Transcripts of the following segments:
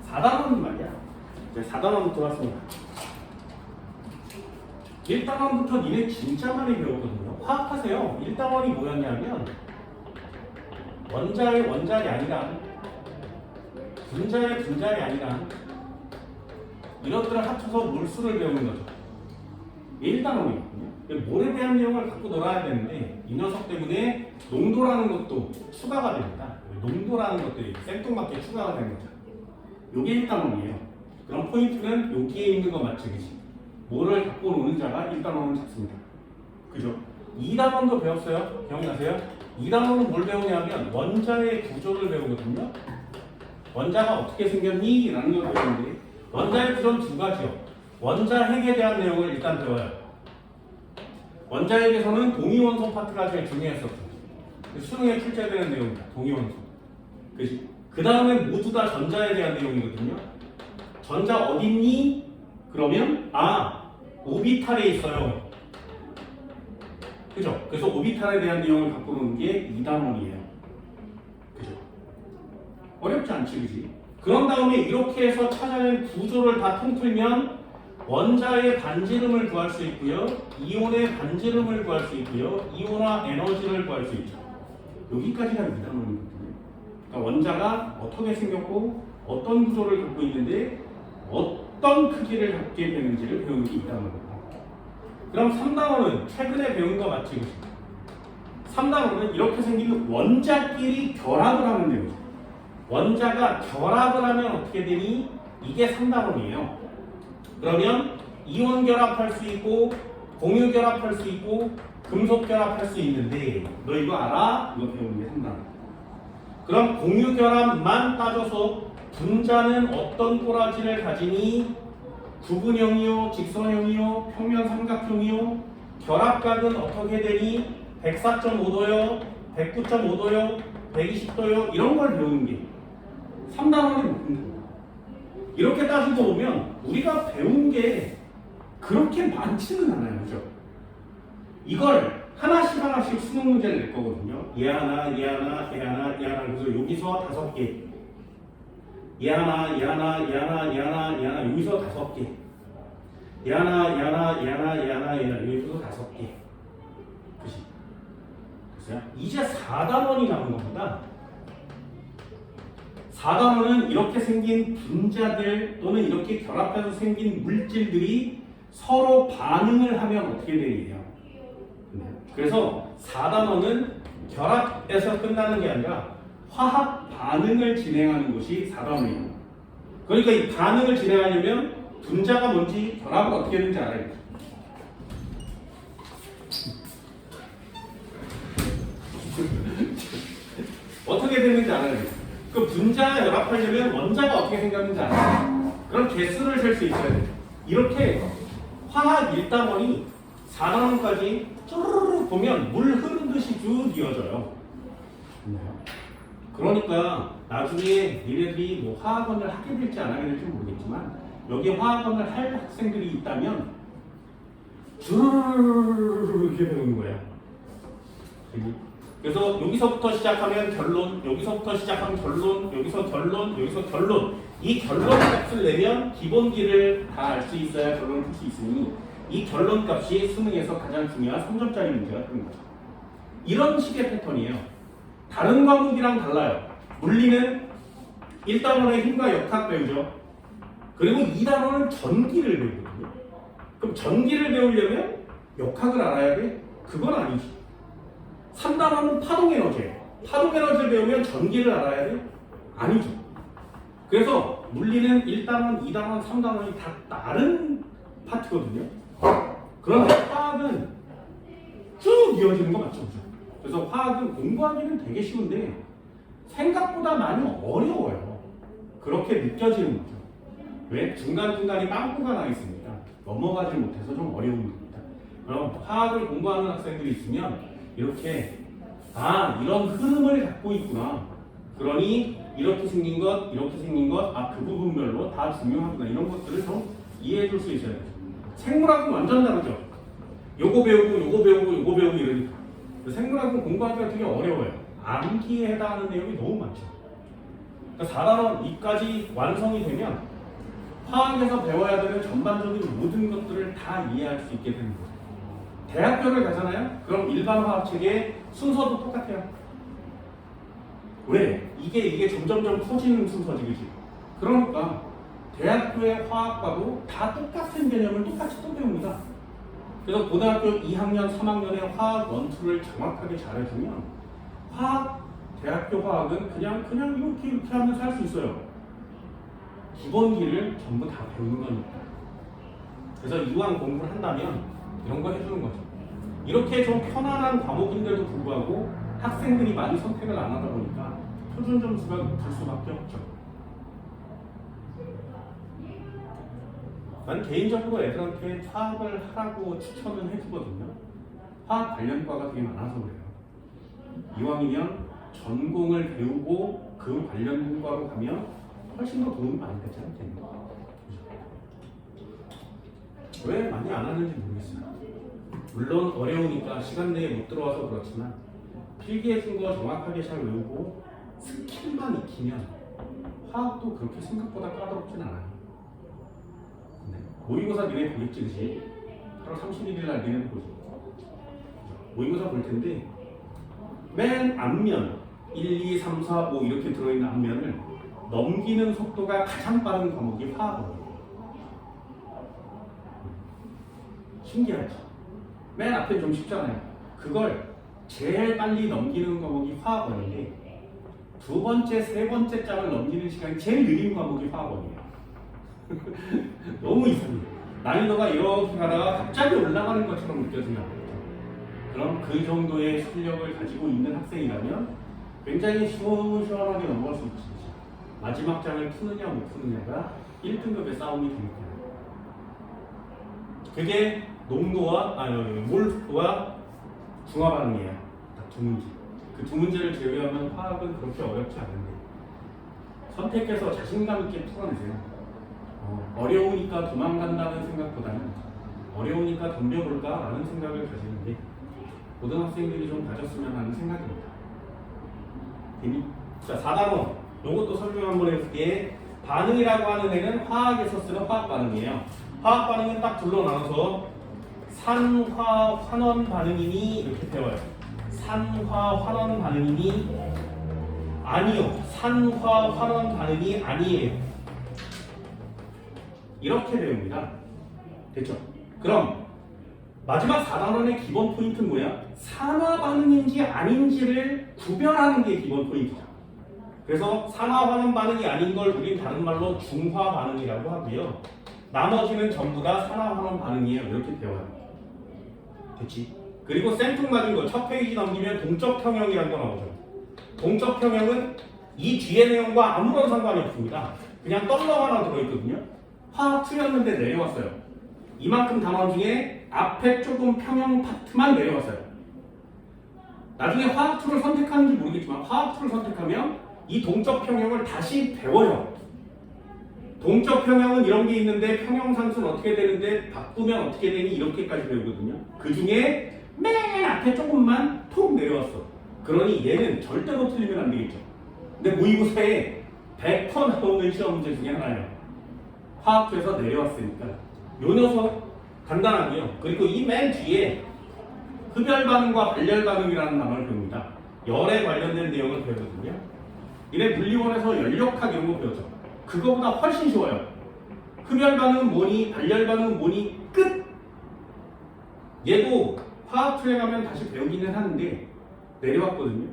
4단원은 말이야. 이제 4단원 들어왔습니다. 1단원부터 니네 진짜 많이 배웠거든요. 화학하세요. 1단원이 뭐였냐면 원자의 원자리 아니라 분자의 분자리 아니라 이것들을 합쳐서 물수를 배우는 거죠. 1단원이거든요. 물에 대한 내용을 갖고 놀아야 되는데 이 녀석 때문에 농도라는 것도 추가가 됩니다. 농도라는 것들이 생뚱맞게 추가가 되는 거죠. 이게 1단원이에요. 그럼 포인트는 여기에 있는 거 맞지, 그치? 뭐를 갖고 노는 자가 1단원을 잡습니다. 그죠? 2단원도 배웠어요? 기억나세요? 2단원은 뭘 배우냐면 원자의 구조를 배우거든요. 원자가 어떻게 생겼니? 라는 걸 배우는데 원자의 구조는 두 가지요. 원자 핵에 대한 내용을 일단 배워요. 원자 핵에서는 동위원소 파트가 제일 중요했었죠. 수능에 출제되는 내용입니다. 동위원소. 그치? 그 다음에 모두 다 전자에 대한 내용이거든요. 전자 어딨니? 그러면 오비탈에 있어요. 그죠? 그래서 오비탈에 대한 내용을 갖고 노는 게 2단원이에요. 그죠? 어렵지 않지, 그지? 그런 다음에 이렇게 해서 찾아낸 구조를 다 통틀면 원자의 반지름을 구할 수 있고요. 이온의 반지름을 구할 수 있고요. 이온화 에너지를 구할 수 있죠. 여기까지가 2단원이거든요. 그러니까 원자가 어떻게 생겼고 어떤 구조를 갖고 있는데 어떤 크기를 갖게 되는지를 배우는 게 2단원입니다. 그럼 3단원은 최근에 배운 거 맞지? 3단원은 이렇게 생긴 원자끼리 결합을 하는 내용이죠. 원자가 결합을 하면 어떻게 되니? 이게 3단원이에요. 그러면 이온 결합할 수 있고 공유 결합할 수 있고 금속 결합할 수 있는데 너 이거 알아? 이거 배우는 게 3단원. 그럼 공유 결합만 따져서 분자는 어떤 꼬라지를 가지니? 구분형이요, 직선형이요, 평면 삼각형이요, 결합각은 어떻게 되니? 104.5도요, 109.5도요, 120도요, 이런 걸 배우는 게 3단원의 목표입니다. 이렇게 따지고 보면 우리가 배운 게 그렇게 많지는 않아요. 그죠? 이걸 하나씩 하나씩 수능 문제를 낼 거거든요. 얘 하나, 얘 하나, 얘 하나, 얘 하나. 그래서 여기서 5개. 얘 하나, 얘 하나, 얘 하나, 얘 하나, 얘 하나. 여기서 5개. 얘 하나, 얘 하나, 얘 하나, 얘 하나, 얘 하나. 여기서 5개. 그치? 그래서 이제 4단원이 남은 겁니다. 4단원은 이렇게 생긴 분자들 또는 이렇게 결합해서 생긴 물질들이 서로 반응을 하면 어떻게 되느냐. 그래서 4단원은 결합에서 끝나는 게 아니라 화학 반응을 진행하는 것이 4단원이에요. 그러니까 이 반응을 진행하려면 분자가 뭔지 결합을 어떻게 되는지 알아야 돼요. 어떻게 되는지 알아야 돼요. 그 분자가 결합하려면 원자가 어떻게 생겼는지 알아야 돼요. 그럼 개수를 셀 수 있어야 돼요. 이렇게 화학 1단원이 4단원까지 쭈르르 보면 물 흐르듯이 쭉 이어져요. 그러니까 나중에 니네들이 뭐 화학원을 하게 될지 안 하게 될지 모르겠지만 여기에 화학원을 할 학생들이 있다면 쭈르르 이렇게 배우는 거예요. 그래서 여기서부터 시작하면 결론, 여기서부터 시작하면 결론, 여기서 결론, 여기서 결론. 이 결론 값을 내면 기본기를 다 알 수 있어야 결론을 풀 수 있으니 이 결론 값이 수능에서 가장 중요한 3점짜리 문제가 되는 거죠. 이런 식의 패턴이에요. 다른 과목이랑 달라요. 물리는 1단원의 힘과 역학 배우죠. 그리고 2단원은 전기를 배우거든요. 그럼 전기를 배우려면 역학을 알아야 돼? 그건 아니지. 3단원은 파동에너지예요. 파동에너지를 배우면 전기를 알아야 돼? 아니죠. 그래서 물리는 1단원, 2단원, 3단원이 다 다른 파트거든요. 그런데 화학은 쭉 이어지는 거 맞죠? 그래서 화학은 공부하기는 되게 쉬운데 생각보다 많이 어려워요. 그렇게 느껴지는 거죠. 왜? 중간중간에 빵꾸가 나 있으니까 넘어가지 못해서 좀 어려운 겁니다. 그럼 화학을 공부하는 학생들이 있으면 이렇게 이런 흐름을 갖고 있구나. 그러니 이렇게 생긴 것, 이렇게 생긴 것, 그 부분별로 다 중요하구나. 이런 것들을 좀 이해해 줄 수 있어야 돼요. 생물학은 완전 다르죠. 요거 배우고 요거 배우고 요거 배우고 이러니까 생물학은 공부하기가 되게 어려워요. 암기에 해당하는 내용이 너무 많죠. 그러니까 4단원 2까지 완성이 되면 화학에서 배워야 되는 전반적인 모든 것들을 다 이해할 수 있게 되는 거죠. 대학교를 가잖아요? 그럼 일반 화학책의 순서도 똑같아요. 왜? 이게 점점점 커지는 순서지, 그치? 그러니까 대학교의 화학과도 다 똑같은 개념을 똑같이 또 배웁니다. 그래서 고등학교 2학년, 3학년에 화학 원투를 정확하게 잘해주면 대학교 화학은 그냥 이렇게 하면서 할 수 있어요. 기본기를 전부 다 배우는 거니까. 그래서 이왕 공부를 한다면 이런 거 해주는 거죠. 이렇게 좀 편안한 과목인데도 불구하고 학생들이 많이 선택을 안 하다 보니까 표준 점수가 높을 수밖에 없죠. 난 개인적으로 애들한테 화학을 하라고 추천을 해주거든요. 화학 관련과가 되게 많아서 그래요. 이왕이면 전공을 배우고 그 관련 공과로 가면 훨씬 더 도움이 많이 되지 않겠나. 왜 많이 안 하는지 모르겠어요. 물론 어려우니까 시간 내에 못 들어와서 그렇지만 필기해 준 거 정확하게 잘 외우고 스킬만 익히면 화학도 그렇게 생각보다 까다롭진 않아요. 모의고사 니네 보겠지, 그치? 8월 31일 날 니네 보지. 모의고사 볼 텐데 맨 앞면 1, 2, 3, 4, 5 이렇게 들어있는 앞면을 넘기는 속도가 가장 빠른 과목이 화학이에요. 신기하죠? 맨 앞에 좀 쉽잖아요. 그걸 제일 빨리 넘기는 과목이 화학원인데 두 번째, 세 번째 장을 넘기는 시간이 제일 느린 과목이 화학원이에요. 너무 이상해요. 난이도가 이렇게 가다가 갑자기 올라가는 것처럼 느껴지면 안 되죠. 그럼 그 정도의 실력을 가지고 있는 학생이라면 굉장히 시원시원하게 넘어갈 수 있지. 마지막 장을 푸느냐 못 푸느냐가 1등급의 싸움이 되니까. 그게 농도와 몰프와 중화 반응이에요. 딱 두 문제. 그 두 문제를 제외하면 화학은 그렇게 어렵지 않은데 선택해서 자신감 있게 풀어내세요. 어려우니까 도망간다는 생각보다는 어려우니까 덤벼볼까라는 생각을 가지는 게 고등학생들이 좀 가졌으면 하는 생각입니다. 자, 4단원 이것도 설명 한번 해볼게. 반응이라고 하는 애는 화학에서 쓰는 화학 반응이에요. 화학 반응은 딱 둘로 나눠서 산화 환원 반응이니 이렇게 배워요. 산화 환원 반응이니 아니요. 산화 환원 반응이 아니에요. 이렇게 배웁니다. 됐죠? 그럼 마지막 4단원의 기본 포인트는 뭐야? 산화 반응인지 아닌지를 구별하는 게 기본 포인트죠. 그래서 산화 환원 반응이 아닌 걸 우린 다른 말로 중화 반응이라고 하고요. 나머지는 전부 다 산화 환원 반응이에요. 이렇게 배워요. 됐지? 그리고 생뚱맞은 거 첫 페이지 넘기면 동적 평형이라는 거 나오죠. 동적 평형은 이 뒤에 내용과 아무런 상관이 없습니다. 그냥 떨러 하나 들어있거든요. 화학 틀렸는데 내려왔어요. 이만큼 단원 중에 앞에 조금 평형 파트만 내려왔어요. 나중에 화학 툴을 선택하는지 모르겠지만 화학 툴을 선택하면 이 동적 평형을 다시 배워요. 동적 평형은 이런 게 있는데 평형상수는 어떻게 되는데 바꾸면 어떻게 되니 이렇게까지 배우거든요. 그 중에 맨 앞에 조금만 톡 내려왔어. 그러니 얘는 절대로 틀리면 안 되겠죠. 근데 모의고사에 100% 나오는 시험 문제 중에 하나예요. 화학투에서 내려왔으니까 요 녀석 간단하고요. 그리고 이 맨 뒤에 흡열 반응과 발열 반응이라는 단어를 배웁니다. 열에 관련된 내용을 배우거든요. 이래 물리원에서 연력학 이런 거 배우죠. 그거보다 훨씬 쉬워요. 흡열 반응은 뭐니, 발열 반응은 뭐니, 끝! 얘도 화학투에 가면 다시 배우기는 하는데 내려왔거든요.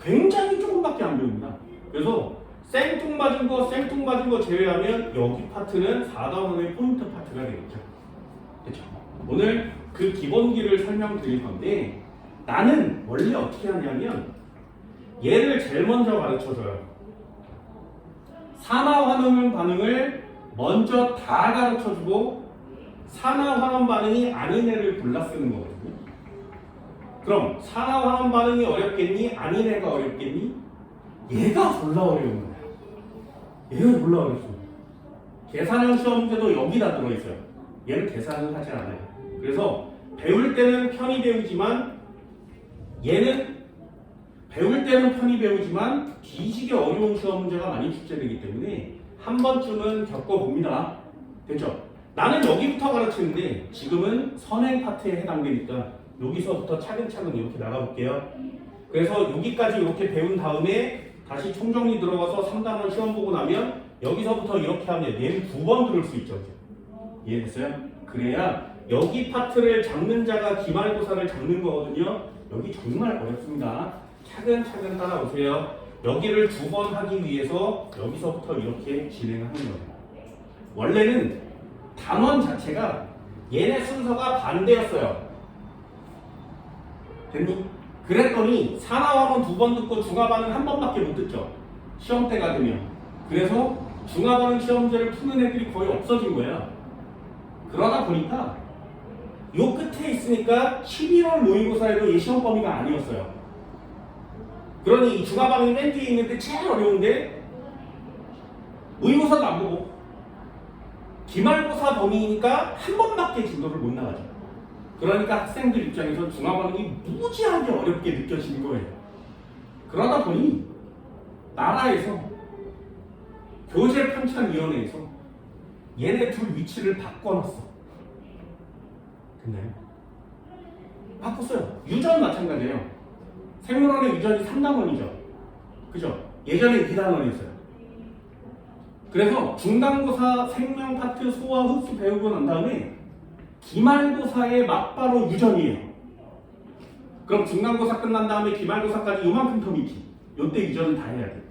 굉장히 조금밖에 안 배웁니다. 그래서 생뚱맞은 거 제외하면 여기 파트는 4단원의 포인트 파트가 되겠죠. 그렇죠? 오늘 그 기본기를 설명드릴 건데 나는 원래 어떻게 하냐면 얘를 제일 먼저 가르쳐줘요. 산화환원 반응을 먼저 다 가르쳐주고 산화환원 반응이 아닌 애를 골라 쓰는 거거든요. 그럼 산화환원 반응이 어렵겠니? 아닌 애가 어렵겠니? 얘가 졸라 어려운 거야. 얘가 졸라 어렵습니다. 계산형 시험 문제도 여기다 들어있어요. 얘는 계산을 하지 않아요. 그래서 배울 때는 편히 배우지만 얘는 배울 때는 편히 배우지만 뒤지게 어려운 시험 문제가 많이 출제되기 때문에 한 번쯤은 겪어봅니다. 됐죠? 나는 여기부터 가르치는데 지금은 선행 파트에 해당되니까 여기서부터 차근차근 이렇게 나가볼게요. 그래서 여기까지 이렇게 배운 다음에 다시 총정리 들어가서 3단원 시험 보고 나면 여기서부터 이렇게 하면 얘는 2번 들을 수 있죠. 이해됐어요? 그래야 여기 파트를 잡는 자가 기말고사를 잡는 거거든요. 여기 정말 어렵습니다. 차근차근 따라오세요. 여기를 2번 하기 위해서 여기서부터 이렇게 진행하는 거예요. 원래는 단원 자체가 얘네 순서가 반대였어요. 됐니? 그랬더니 산하원은 2번 듣고 중하반은 1번밖에 못 듣죠. 시험 때가 되면. 그래서 중하반응 시험 문제를 푸는 애들이 거의 없어진 거야. 그러다 보니까 요 끝에 있으니까 11월 모의고사에도 얘 시험 범위가 아니었어요. 그러니 이 중하반응이 맨 뒤에 있는데 제일 어려운데 모의고사도 안 보고 기말고사 범위니까 1번밖에 진도를 못 나가죠. 그러니까 학생들 입장에서 중하반응이 무지하게 어렵게 느껴지는 거예요. 그러다 보니 나라에서 교재편찬위원회에서 얘네 둘 위치를 바꿔놨어. 됐나요? 바꿨어요. 유전 마찬가지예요. 생물원의 유전이 3단원이죠. 그죠? 예전에 2단원이었어요. 그래서 중간고사 생명 파트 소화 흡수 배우고 난 다음에 기말고사의 맞바로 유전이에요. 그럼 중간고사 끝난 다음에 기말고사까지 요만큼 텀이 있지. 요때 유전을 다 해야 돼.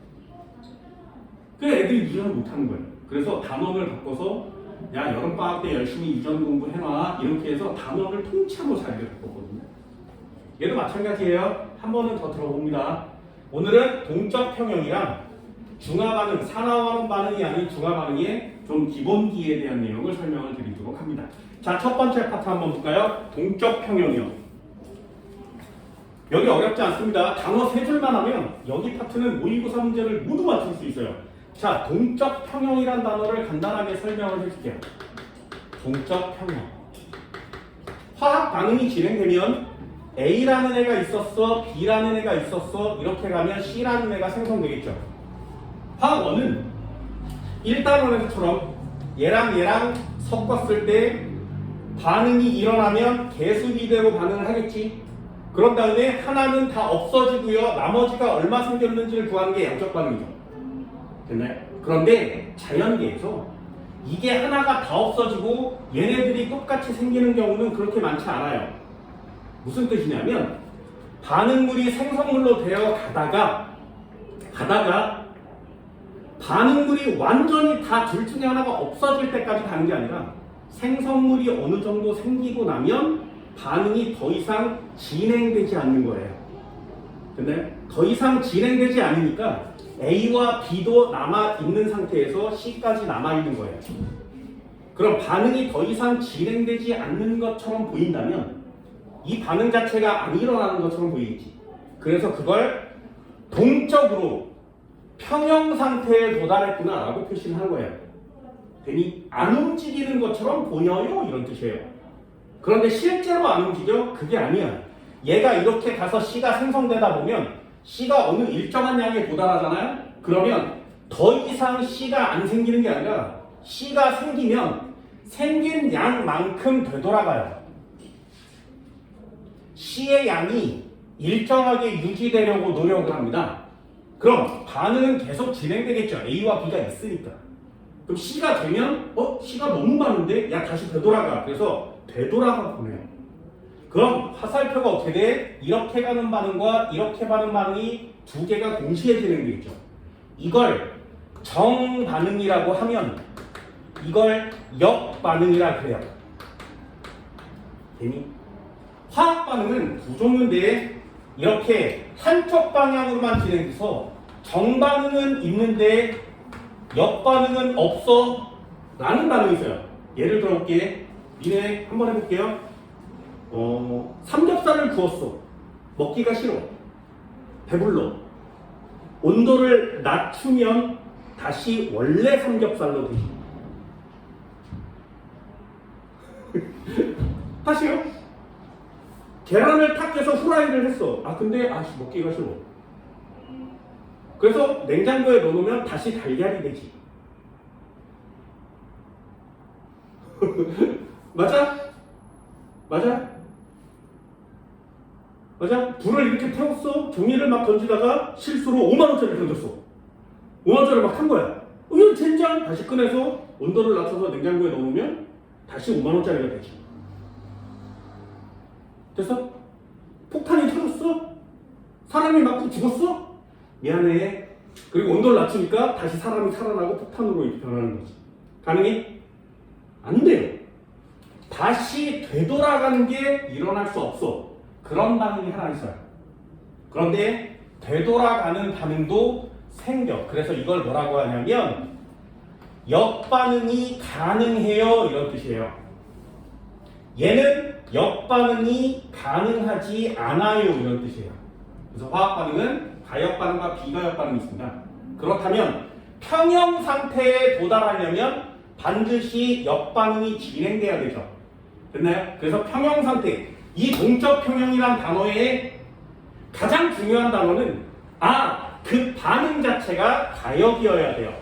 그래서 애들이 유전을 못하는 거예요. 그래서 단원을 바꿔서 야 여름방학 때 열심히 유전 공부해놔 이렇게 해서 단원을 통째로 자리를 바꿨거든요. 얘도 마찬가지예요. 한 번은 더 들어봅니다. 오늘은 동적 평형이랑 중하반응, 산하반응 반응이 아닌 중하반응의 좀 기본기에 대한 내용을 설명을 드리도록 합니다. 자, 첫 번째 파트 한번 볼까요? 동적 평형이요. 여기 어렵지 않습니다. 단어 3줄만 하면 여기 파트는 모의고사 문제를 모두 맞출 수 있어요. 자, 동적 평형이란 단어를 간단하게 설명을 해줄게요. 동적 평형. 화학 반응이 진행되면 A라는 애가 있었어, B라는 애가 있었어, 이렇게 가면 C라는 애가 생성되겠죠. 화학원은 1단원에서처럼 얘랑 섞었을 때 반응이 일어나면 개수비대로 반응을 하겠지. 그런 다음에 하나는 다 없어지고요. 나머지가 얼마 생겼는지를 구하는 게 양적 반응이죠. 됐나요? 그런데 자연계에서 이게 하나가 다 없어지고 얘네들이 똑같이 생기는 경우는 그렇게 많지 않아요. 무슨 뜻이냐면 반응물이 생성물로 되어 가다가 반응물이 완전히 다 둘 중에 하나가 없어질 때까지 가는 게 아니라 생성물이 어느 정도 생기고 나면 반응이 더 이상 진행되지 않는 거예요. 근데 더 이상 진행되지 않으니까 A와 B도 남아있는 상태에서 C까지 남아있는 거예요. 그럼 반응이 더 이상 진행되지 않는 것처럼 보인다면 이 반응 자체가 안 일어나는 것처럼 보이겠지. 그래서 그걸 동적으로 평형 상태에 도달했구나 라고 표시를 한 거예요. 괜히 안 움직이는 것처럼 보여요 이런 뜻이에요. 그런데 실제로 안 움직여? 그게 아니야. 얘가 이렇게 가서 C가 생성되다 보면 C가 어느 일정한 양에 도달하잖아요. 그러면 더 이상 C가 안 생기는 게 아니라 C가 생기면 생긴 양만큼 되돌아가요. C의 양이 일정하게 유지되려고 노력을 합니다. 그럼 반응은 계속 진행되겠죠. A와 B가 있으니까. 그럼 C가 되면 C가 너무 많은데? 야 다시 되돌아가. 그래서 되돌아가 보내요. 그럼 화살표가 어떻게 돼? 이렇게 가는 반응과 이렇게 가는 반응이 두 개가 동시에 진행되겠죠. 이걸 정반응이라고 하면 이걸 역반응이라 그래요. 되니? 화학 반응은 두 종류인데 이렇게 한쪽 방향으로만 진행돼서 정반응은 있는데 역반응은 없어 라는 반응이 있어요. 예를 들어볼게. 니네 한번 해볼게요. 삼겹살을 구웠어. 먹기가 싫어. 배불러. 온도를 낮추면 다시 원래 삼겹살로 되지. 다시요. 계란을 탁 해서 후라이를 했어. 근데 먹기가 싫어. 그래서 냉장고에 넣어놓으면 다시 달걀이 되지. 맞아? 맞아? 맞아? 불을 이렇게 태웠어. 종이를 막 던지다가 실수로 5만원짜리 던졌어. 5만원짜리 막 한 거야. 이건 젠장! 다시 꺼내서 온도를 낮춰서 냉장고에 넣으면 다시 5만원짜리가 되지. 됐어? 폭탄이 터졌어? 사람이 맞고 죽었어? 미안해. 그리고 온도를 낮추니까 다시 사람이 살아나고 폭탄으로 이렇게 변하는 거지. 가능해? 안 돼요. 다시 되돌아가는 게 일어날 수 없어. 그런 반응이 하나 있어요. 그런데 되돌아가는 반응도 생겨. 그래서 이걸 뭐라고 하냐면 역반응이 가능해요 이런 뜻이에요. 얘는 역반응이 가능하지 않아요 이런 뜻이에요. 그래서 화학반응은 가역반응과 비가역반응이 있습니다. 그렇다면 평형 상태에 도달하려면 반드시 역반응이 진행돼야 되죠. 됐나요? 그래서 평형 상태, 이 동적 평형이란 단어의 가장 중요한 단어는 그 반응 자체가 가역이어야 돼요.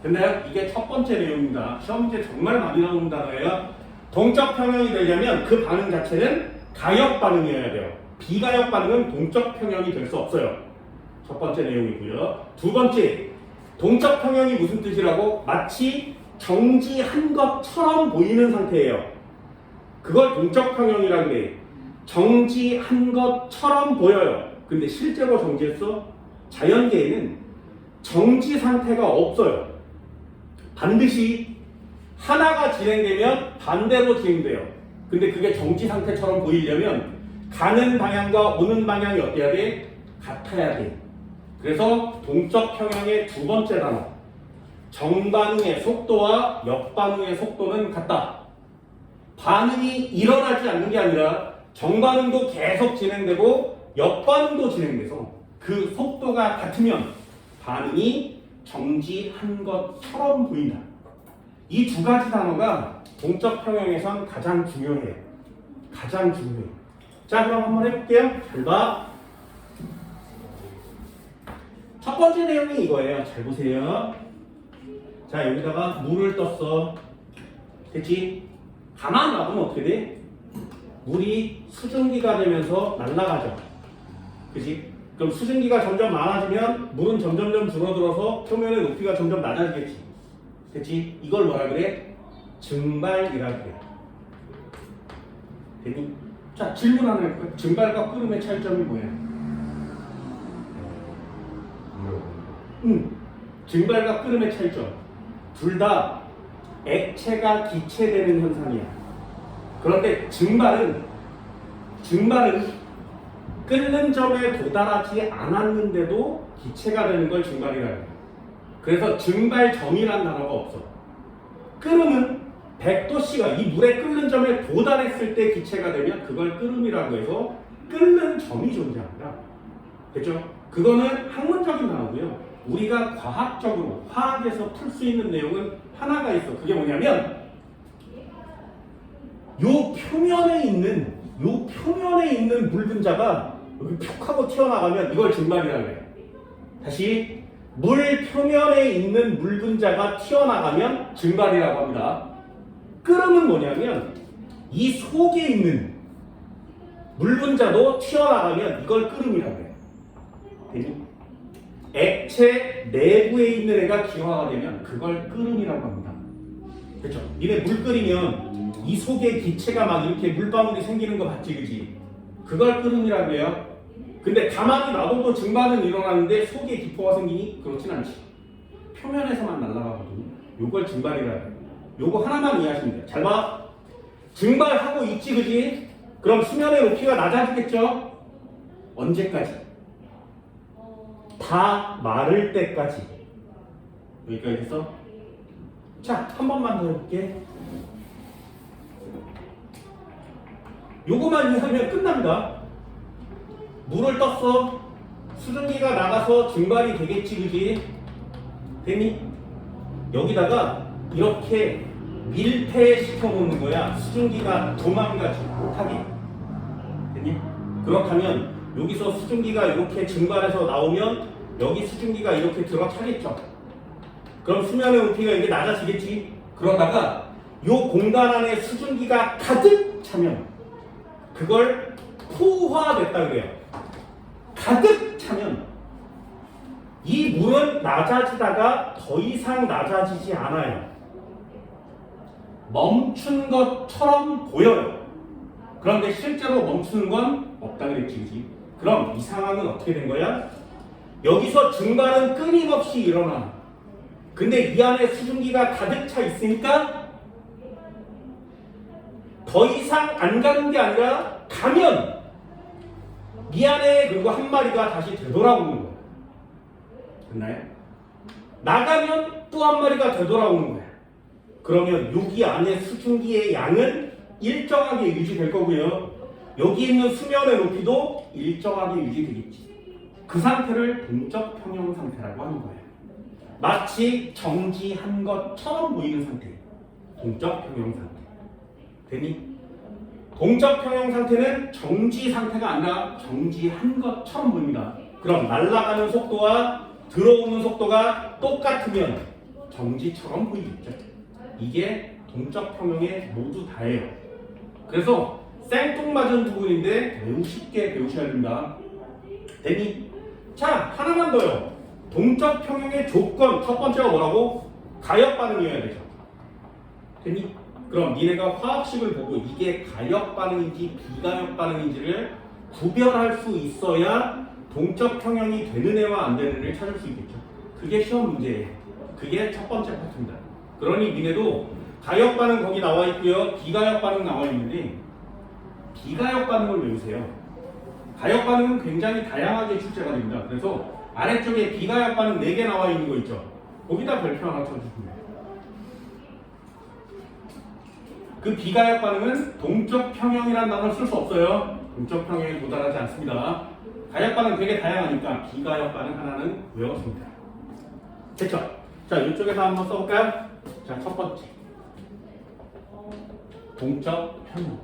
됐나요? 이게 첫 번째 내용입니다. 시험 문제 정말 많이 나오는 단어예요. 동적 평형이 되려면 그 반응 자체는 가역 반응이어야 돼요. 비가역 반응은 동적 평형이 될 수 없어요. 첫 번째 내용이고요. 두 번째, 동적 평형이 무슨 뜻이라고? 마치 정지한 것처럼 보이는 상태예요. 그걸 동적 평형이라고 그래. 정지한 것처럼 보여요. 근데 실제로 정지했어? 자연계에는 정지 상태가 없어요. 반드시 하나가 진행되면 반대로 진행돼요. 근데 그게 정지 상태처럼 보이려면 가는 방향과 오는 방향이 어때야 돼? 같아야 돼. 그래서 동적 평형의 두 번째 단어, 정반응의 속도와 역반응의 속도는 같다. 반응이 일어나지 않는 게 아니라 정반응도 계속 진행되고 역반응도 진행돼서 그 속도가 같으면 반응이 정지한 것처럼 보인다. 이 두 가지 단어가 동적 평형에선 가장 중요해요. 가장 중요해요. 자, 그럼 한번 해볼게요. 잘 봐. 첫 번째 내용이 이거예요. 잘 보세요. 자, 여기다가 물을 떴어. 됐지? 가만 놔두면 어떻게 돼? 물이 수증기가 되면서 날아가죠. 그치? 그럼 수증기가 점점 많아지면 물은 점점점 줄어들어서 표면의 높이가 점점 낮아지겠지. 됐지? 이걸 뭐라 그래? 증발이라 그래. 됐니? 자, 질문 하나 해볼까? 증발과 끓음의 차이점이 뭐야? 증발과 끓음의 차이점. 둘 다 액체가 기체되는 현상이야. 그런데 증발은 끓는 점에 도달하지 않았는데도 기체가 되는 걸 증발이라고 해요. 그래서 증발점이란 단어가 없어. 끓음은 100도씨가 이 물의 끓는 점에 도달했을 때 기체가 되면 그걸 끓음이라고 해서 끓는 점이 존재합니다. 됐죠? 그거는 학문적인 단어고요. 우리가 과학적으로 화학에서 풀 수 있는 내용은 하나가 있어. 그게 뭐냐면 요 표면에 있는 물 분자가 여기 푹 하고 튀어나가면 이걸 증발이라고 해요. 다시, 물 표면에 있는 물 분자가 튀어나가면 증발이라고 합니다. 끓음은 뭐냐면 이 속에 있는 물 분자도 튀어나가면 이걸 끓음이라고 해요. 액체 내부에 있는 애가 기화가 되면 그걸 끓음이라고 합니다. 그렇죠? 니네 물 끓이면 이 속에 기체가 막 이렇게 물방울이 생기는 거 봤지, 그지? 그걸 끓음이라고 해요. 근데 가만히 놔둬도 증발은 일어나는데 속에 기포가 생기니 그렇진 않지. 표면에서만 날아가거든요. 요걸 증발이라고 해요. 요거 하나만 이해하시면 돼요. 잘 봐. 증발하고 있지, 그지? 그럼 수면의 높이가 낮아지겠죠? 언제까지? 다 마를 때까지. 여기까지 됐어? 자, 한 번만 더 해볼게. 요거만 이해하면 끝납니다. 물을 떴어. 수증기가 나가서 증발이 되겠지, 그지? 됐니? 여기다가 이렇게 밀폐시켜 놓는 거야. 수증기가 도망가지 못하게. 됐니? 그렇다면 여기서 수증기가 이렇게 증발해서 나오면 여기 수증기가 이렇게 들어차겠죠. 그럼 수면의 높이가 이게 낮아지겠지. 그러다가 요 공간 안에 수증기가 가득 차면 그걸 포화됐다 그래요. 가득 차면 이 물은 낮아지다가 더 이상 낮아지지 않아요. 멈춘 것처럼 보여요. 그런데 실제로 멈추는 건 없다 그랬지. 그럼 이 상황은 어떻게 된 거야? 여기서 증발은 끊임없이 일어나. 근데 이 안에 수증기가 가득 차 있으니까 더 이상 안 가는 게 아니라 가면 이 안에 그리고 한 마리가 다시 되돌아오는 거예요. 됐나요? 나가면 또 한 마리가 되돌아오는 거예요. 그러면 여기 안에 수증기의 양은 일정하게 유지될 거고요. 여기 있는 수면의 높이도 일정하게 유지되겠지. 그 상태를 동적 평형 상태라고 하는 거예요. 마치 정지한 것처럼 보이는 상태. 동적 평형 상태. 되니? 동적 평형 상태는 정지 상태가 아니라 정지한 것처럼 보입니다. 그럼 날아가는 속도와 들어오는 속도가 똑같으면 정지처럼 보이겠죠. 이게 동적 평형의 모두 다예요. 그래서 생뚱맞은 부분인데 매우 쉽게 배우셔야 됩니다. 되니? 자, 하나만 더요. 동적 평형의 조건 첫 번째가 뭐라고? 가역 반응이어야 되죠. 되니? 그럼 니네가 화학식을 보고 이게 가역 반응인지 비가역 반응인지를 구별할 수 있어야 동적 평형이 되는 애와 안 되는 애를 찾을 수 있겠죠. 그게 시험 문제예요. 그게 첫 번째 파트입니다. 그러니 니네도 가역 반응 거기 나와 있고요. 비가역 반응 나와 있는데 비가역 반응을 외우세요. 가역 반응은 굉장히 다양하게 출제가 됩니다. 그래서 아래쪽에 비가역 반응 4개 나와 있는 거 있죠. 거기다 별표 하나 쳐주시면 돼요. 그 비가역 반응은 동적 평형이라는 단어를 쓸 수 없어요. 동적 평형에 도달하지 않습니다. 가역 반응 되게 다양하니까 비가역 반응 하나는 외웠습니다. 됐죠? 자, 이쪽에서 한번 써볼까요? 자, 첫 번째. 동적 평형.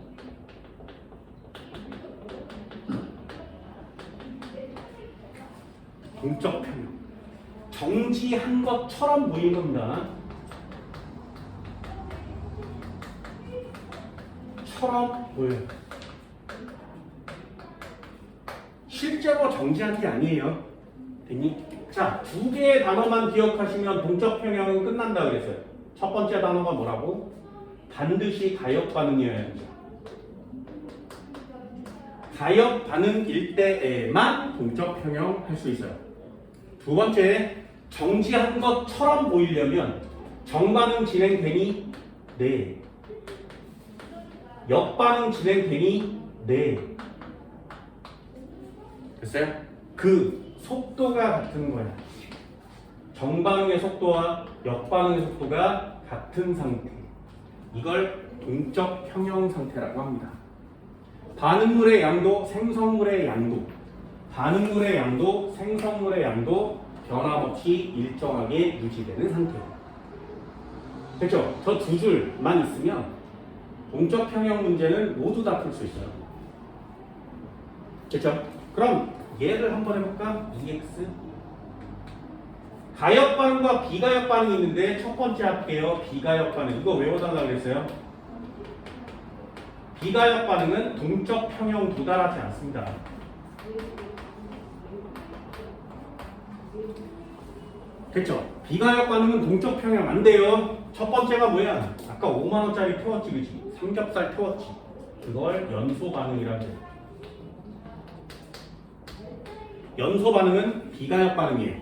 동적 평형. 정지한 것처럼 보이는 겁니다. 처럼 보여요. 실제로 정지한 게 아니에요. 됐니? 자, 2개의 단어만 기억하시면 동적 평형은 끝난다 그랬어요. 첫 번째 단어가 뭐라고? 반드시 가역 반응이어야 합니다. 가역 반응일 때에만 동적 평형 할 수 있어요. 두 번째, 정지한 것처럼 보이려면 정반응 진행되니? 네. 역반응 진행되니? 네. 됐어요? 그 속도가 같은 거야. 정반응의 속도와 역반응의 속도가 같은 상태. 이걸 동적 평형 상태라고 합니다. 반응물의 양도, 생성물의 양도, 반응물의 양도, 생성물의 양도 변함없이 일정하게 유지되는 상태예요. 됐죠? 저 2줄만 있으면 동적 평형 문제는 모두 다 풀 수 있어요. 됐죠? 그럼 얘를 한번 해볼까? EX 가역 반응과 비가역 반응이 있는데 첫 번째 할게요. 비가역 반응. 이거 외워달라고 그랬어요. 비가역 반응은 동적 평형 도달하지 않습니다. 됐죠? 비가역 반응은 동적 평형 안 돼요. 첫 번째가 뭐야? 아까 5만원짜리 태웠지, 그치? 삼겹살 태웠지. 그걸 연소 반응이라고 해요. 연소 반응은 비가역 반응이에요.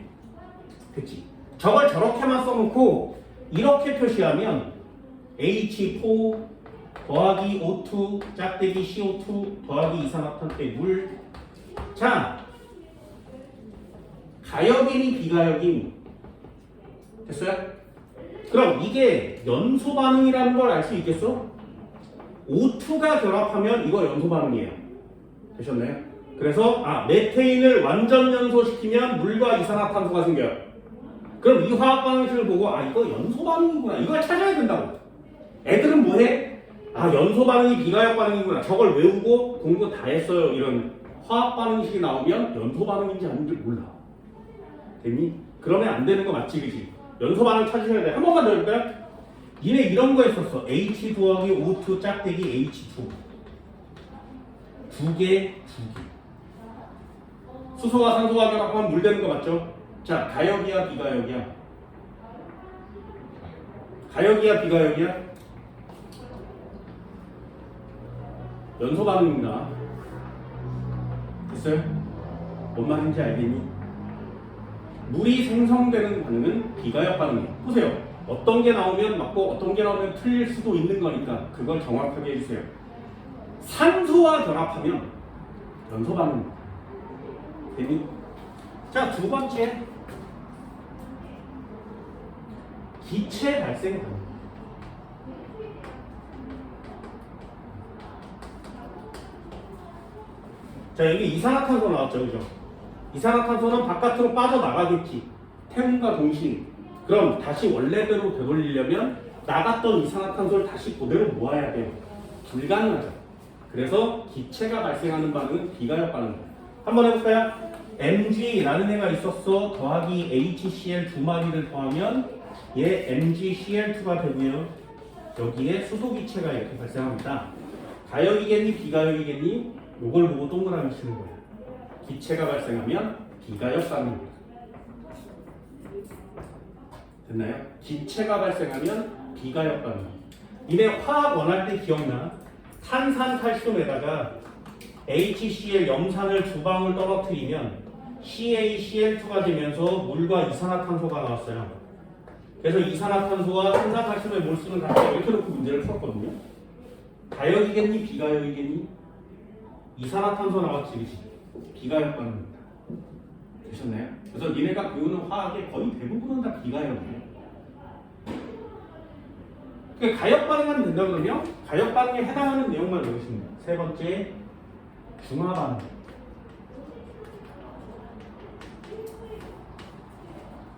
그치? 저걸 저렇게만 써놓고 이렇게 표시하면 H4 더하기 O2 짝대기 CO2 더하기 이산화탄소의 물. 자, 가역이니 비가역이니? 됐어요? 그럼 이게 연소 반응이라는 걸 알 수 있겠어? O2가 결합하면 이거 연소 반응이에요. 되셨나요? 그래서 메테인을 완전 연소시키면 물과 이산화탄소가 생겨요. 그럼 이 화학 반응식을 보고 이거 연소 반응이구나. 이걸 찾아야 된다고. 애들은 뭐해? 연소 반응이 비가역 반응이구나. 저걸 외우고 공부 다 했어요. 이런 화학 반응식이 나오면 연소 반응인지 아닌지 몰라. 됐니? 그러면 안 되는 거 맞지, 그지? 연소 반응 찾으셔야 돼. 한 번만 더 해볼까요? 니네 이런 거 있었어. H 더하기 O2 짝대기 H2. 두 개. 수소와 산소가 결합하면 물 되는 거 맞죠? 자, 가역이야, 비가역이야? 가역이야, 비가역이야? 연소 반응입니다. 됐어요? 뭔 말인지 알겠니? 물이 생성되는 반응은 비가역 반응이에요. 보세요. 어떤 게 나오면 맞고 어떤 게 나오면 틀릴 수도 있는 거니까 그걸 정확하게 해주세요. 산소와 결합하면 연소 반응입니다. 됐니? 자, 두 번째. 기체 발생 반응. 자, 여기 이산화탄소 나왔죠, 그죠? 이산화탄소는 바깥으로 빠져나가겠지. 태움과 동시에. 그럼 다시 원래대로 되돌리려면 나갔던 이산화탄소를 다시 그대로 모아야 돼요. 불가능하죠. 그래서 기체가 발생하는 반응은 비가역 반응입니다. 한번 해볼까요? Mg라는 애가 있었어. 더하기 HCl 두 마리를 더하면 얘 MgCl2가 되고요. 여기에 수소기체가 이렇게 발생합니다. 가역이겠니? 비가역이겠니? 요걸 보고 동그라미 치는 거예요. 기체가 발생하면 비가역 반응입니다. 됐나요? 기체가 발생하면 비가역 반응. 이내 화학 원할 때 기억나? 탄산칼슘에다가 HCl 염산을 두 방울 떨어뜨리면 CaCl2가 되면서 물과 이산화탄소가 나왔어요. 그래서 이산화탄소와 탄산칼슘의 몰수는 같이 이렇게 놓고 문제를 풀었거든요. 가역이겠니? 비가역이겠니? 이산화탄소 나왔지, 그치? 비가역 반응입니다. 되셨나요? 그래서 니네가 배우는 화학의 거의 대부분은 다 비가역이에요. 그러니까 가역 반응하면 된다 그러면 가역 반응에 해당하는 내용만 외우시면 돼요. 세 번째, 중화 반응.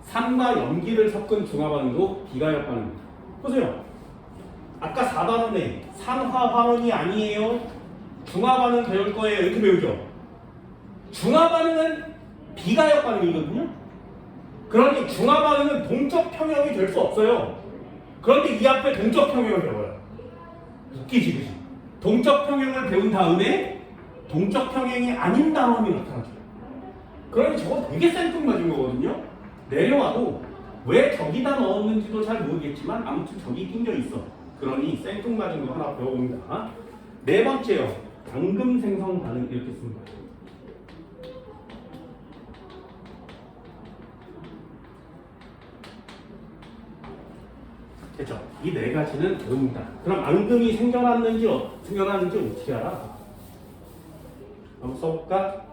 산과 염기를 섞은 중화 반응도 비가역 반응입니다. 보세요. 아까 4단원에 산화 반응이 아니에요. 중화 반응 배울 거예요. 이렇게 배우죠. 중화 반응은 비가역 반응이거든요. 그러니 중화 반응은 동적 평형이 될 수 없어요. 그런데 이 앞에 동적 평형을 배워요. 웃기지, 그지? 동적 평형을 배운 다음에 동적 평형이 아닌 단원이 나타나죠. 그러니 저거 되게 생뚱맞은 거거든요. 내려와도 왜 저기다 넣었는지도 잘 모르겠지만 아무튼 저기 낑겨 있어. 그러니 생뚱맞은 거 하나 배워봅니다. 네 번째요. 당금 생성 반응 이렇게 씁니다. 됐죠? 이 네 가지는 배웁니다. 그럼 앙금이 생겨났는지 어떻게 알아? 한번 써볼까?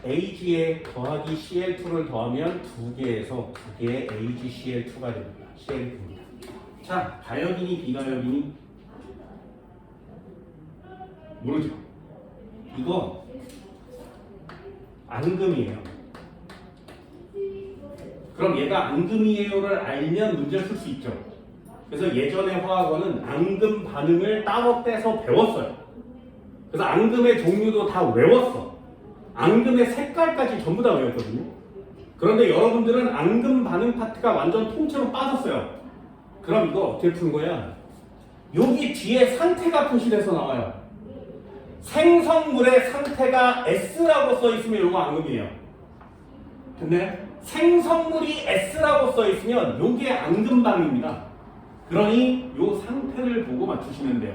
Ag에 더하기 Cl2를 더하면 두 개에서 두 개의 AgCl2가 됩니다. Cl2입니다. 자, 가역이니 비가역이니? 모르죠? 이거 앙금이에요. 그럼 얘가 앙금이에요를 알면 문제를 풀 수 있죠. 그래서 예전에 화학원은 앙금 반응을 따로 떼서 배웠어요. 그래서 앙금의 종류도 다 외웠어. 앙금의 색깔까지 전부 다 외웠거든요. 그런데 여러분들은 앙금 반응 파트가 완전 통째로 빠졌어요. 그럼 이거 어떻게 푸는 거야? 여기 뒤에 상태가 표시돼서 나와요. 생성물의 상태가 S라고 써 있으면 이거 앙금이에요. 근데 생성물이 S라고 써 있으면 이게 앙금 반응입니다. 그러니 이 상태를 보고 맞추시면 돼요.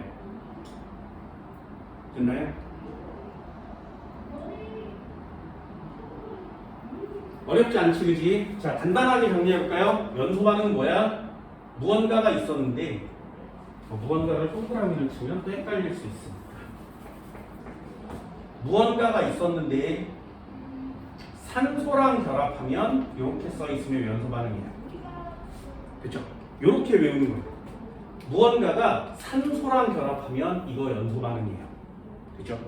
됐나요? 어렵지 않지, 그지? 자, 간단하게 정리해볼까요? 연소 반응은 뭐야? 무언가가 있었는데 무언가를 동그라미를 치면 또 헷갈릴 수 있습니다. 무언가가 있었는데 산소랑 결합하면 이렇게 써 있으면 연소 반응이에요. 그렇죠? 이렇게 외우는 거예요. 무언가가 산소랑 결합하면 이거 연소 반응이에요. 그렇죠?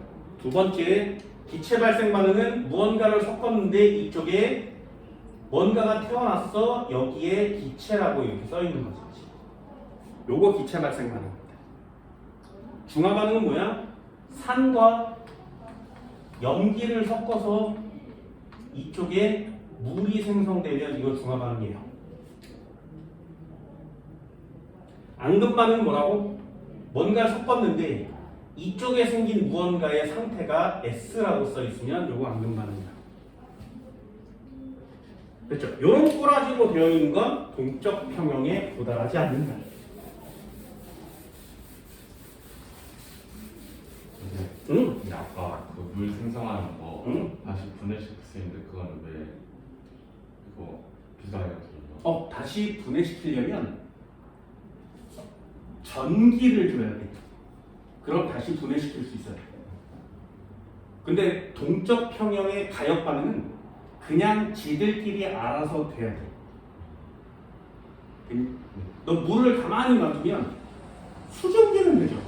두 번째, 기체 발생 반응은 무언가를 섞었는데 이쪽에 뭔가가 태어났어. 여기에 기체라고 이렇게 써 있는 거죠. 요거 기체 발생 반응입니다. 중화 반응은 뭐야? 산과 염기를 섞어서 이쪽에 물이 생성되면 이거 중화 반응이에요. 앙금 반응은 뭐라고? 뭔가를 섞었는데 이쪽에 생긴 무언가의 상태가 S라고 써 있으면 요거 앙금 반응이야. 그렇죠? 요런 꼬라지로 되어 있는 건 동적 평형에 도달하지 않는다. 근데 아까 그 물 생성하는 거 응? 다시 분해시킬 수 있는데 그거는 왜 이거 비가해가지고 다시 분해시키려면 전기를 줘야 돼. 그럼 다시 분해시킬 수 있어요. 근데 동적 평형의 가역 반응은 그냥 지들끼리 알아서 돼야 돼. 너 물을 가만히 놔두면 수증기는 되죠.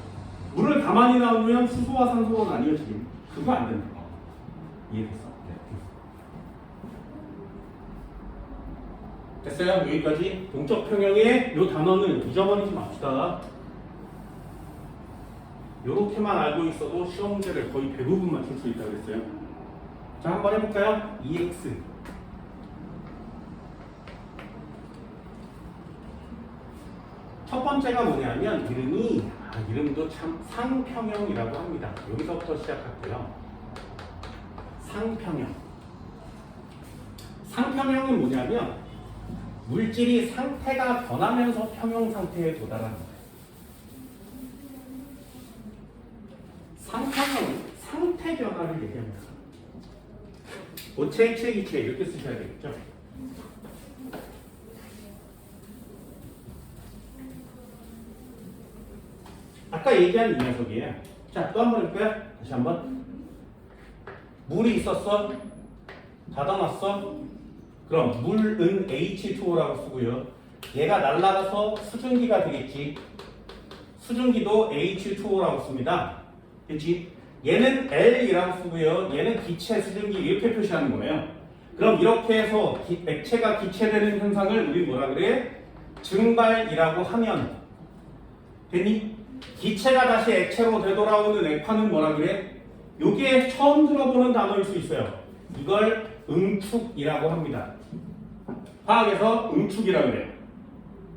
물을 가만히 놔두면 수소와 산소로 나뉘어지긴 그거 안 된다. 이해됐어? 네. 됐어요? 여기까지 동적 평형의 이 단어는 잊어버리지 맙시다. 요렇게만 알고 있어도 시험 문제를 거의 대부분 맞출 수 있다고 그랬어요. 자, 한번 해볼까요? EX 첫 번째가 뭐냐면 이름도 참 상평형이라고 합니다. 여기서부터 시작할게요. 상평형은 뭐냐면 물질이 상태가 변하면서 평형 상태에 도달하는 거예요. 상평형은 상태 변화를 얘기합니다. 고체, 액체, 기체 이렇게 쓰셔야 되겠죠. 아까 얘기한 이 녀석이에요. 자, 또 한 번 해볼까요? 다시 한번. 물이 있었어? 닫아놨어? 그럼 물은 H2O라고 쓰고요. 얘가 날아가서 수증기가 되겠지. 수증기도 H2O라고 씁니다. 그렇지? 얘는 L이라고 쓰고요. 얘는 기체, 수증기 이렇게 표시하는 거예요. 그럼 이렇게 해서 액체가 기체되는 현상을 우리 뭐라 그래? 증발이라고 하면 됐니? 기체가 다시 액체로 되돌아오는 액화는 뭐라 그래? 요게 처음 들어보는 단어일 수 있어요. 이걸 응축이라고 합니다. 화학에서 응축이라고 그래요.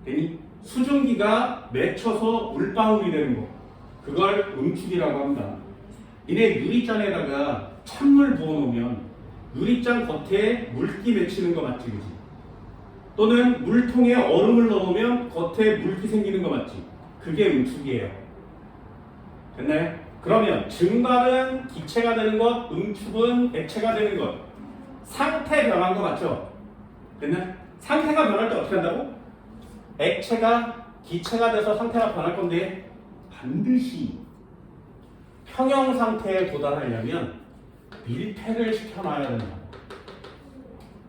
됐니? 수증기가 맺혀서 물방울이 되는 거. 그걸 응축이라고 합니다. 니네 유리잔에다가 찬물 부어놓으면 유리잔 겉에 물기 맺히는 거 맞지, 그지? 또는 물통에 얼음을 넣으면 겉에 물기 생기는 거 맞지? 그게 응축이에요. 됐나요? 그러면 증발은 기체가 되는 것, 응축은 액체가 되는 것. 상태 변한 거 맞죠? 됐나요? 상태가 변할 때 어떻게 한다고? 액체가 기체가 돼서 상태가 변할 건데 반드시 평형 상태에 도달하려면 밀폐를 시켜놔야 된다.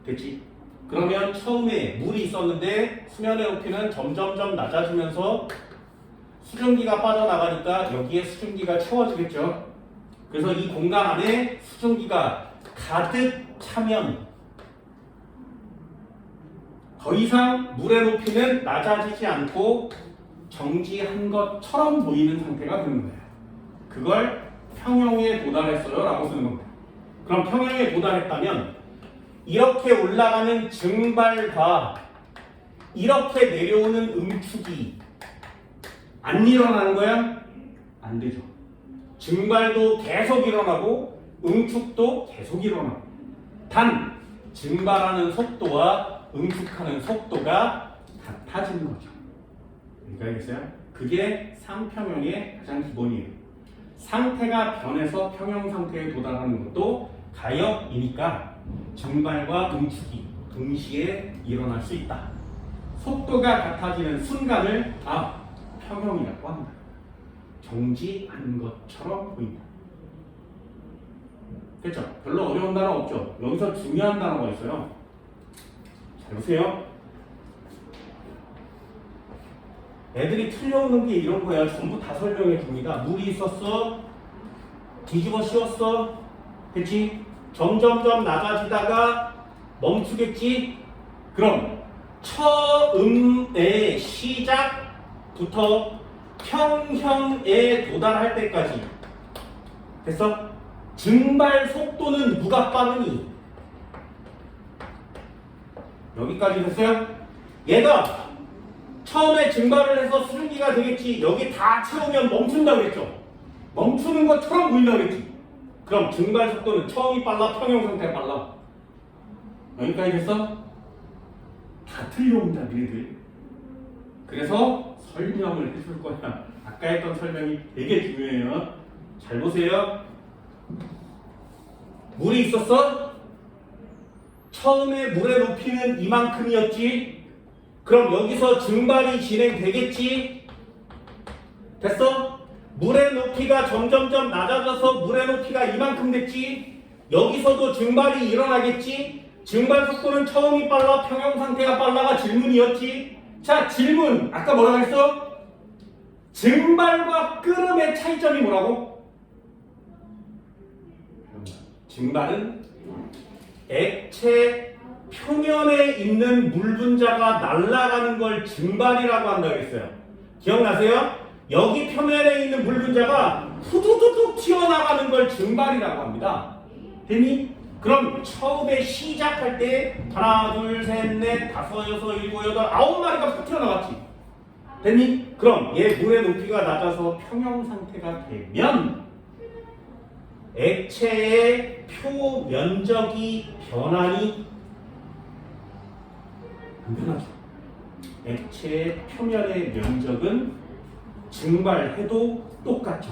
됐지? 그러면 처음에 물이 있었는데 수면의 높이는 점점점 낮아지면서 수증기가 빠져나가니까 여기에 수증기가 채워지겠죠. 그래서 이 공간 안에 수증기가 가득 차면 더 이상 물의 높이는 낮아지지 않고 정지한 것처럼 보이는 상태가 되는 거예요. 그걸 평형에 도달했어요 라고 쓰는 겁니다. 그럼 평형에 도달했다면 이렇게 올라가는 증발과 이렇게 내려오는 응축이 안 일어나는 거야? 안 되죠. 증발도 계속 일어나고 응축도 계속 일어나고 단 증발하는 속도와 응축하는 속도가 같아지는 거죠. 그러니까 알겠어요? 그게 상평형의 가장 기본이에요. 상태가 변해서 평형 상태에 도달하는 것도 가역이니까 증발과 응축이 동시에 일어날 수 있다. 속도가 같아지는 순간을 평형이라고 한다. 정지한 것처럼 보인다. 됐죠? 별로 어려운 단어 없죠? 여기서 중요한 단어가 있어요. 잘 보세요. 애들이 틀려오는 게 이런 거야. 전부 다 설명해 줍니다. 물이 있었어. 뒤집어 씌웠어. 그치? 점점점 낮아지다가 멈추겠지? 그럼 처음의 시작부터 평형에 도달할 때까지 됐어? 증발 속도는 누가 빠르니? 여기까지 됐어요? 얘가 처음에 증발을 해서 수증기가 되겠지. 여기 다 채우면 멈춘다 그랬죠. 멈추는 것처럼 보인다 그랬지. 그럼 증발 속도는 처음이 빨라, 평형 상태가 빨라. 여기까지 됐어? 다 틀려온다 니네들. 그래서 설명을 해줄 거야. 아까 했던 설명이 되게 중요해요. 잘 보세요. 물이 있었어? 처음에 물의 높이는 이만큼이었지. 그럼 여기서 증발이 진행되겠지. 됐어? 물의 높이가 점점점 낮아져서 물의 높이가 이만큼 됐지. 여기서도 증발이 일어나겠지. 증발 속도는 처음이 빨라, 평형 상태가 빨라가 질문이었지. 자, 질문. 아까 뭐라고 했어? 증발과 끓음의 차이점이 뭐라고? 증발은 액체 표면에 있는 물 분자가 날아가는 걸 증발이라고 한다고 했어요. 기억나세요? 여기 표면에 있는 물 분자가 후두두둑 튀어나가는 걸 증발이라고 합니다. 됐니? 그럼 처음에 시작할 때 하나, 둘, 셋, 넷, 다섯, 여섯, 일곱, 여덟, 아홉 마리가 푹 튀어나갔지. 됐니? 그럼 얘 물의 높이가 낮아서 평형 상태가 되면 액체의 표면적이 변하니? 안 변하죠. 액체의 표면의 면적은 증발해도 똑같죠.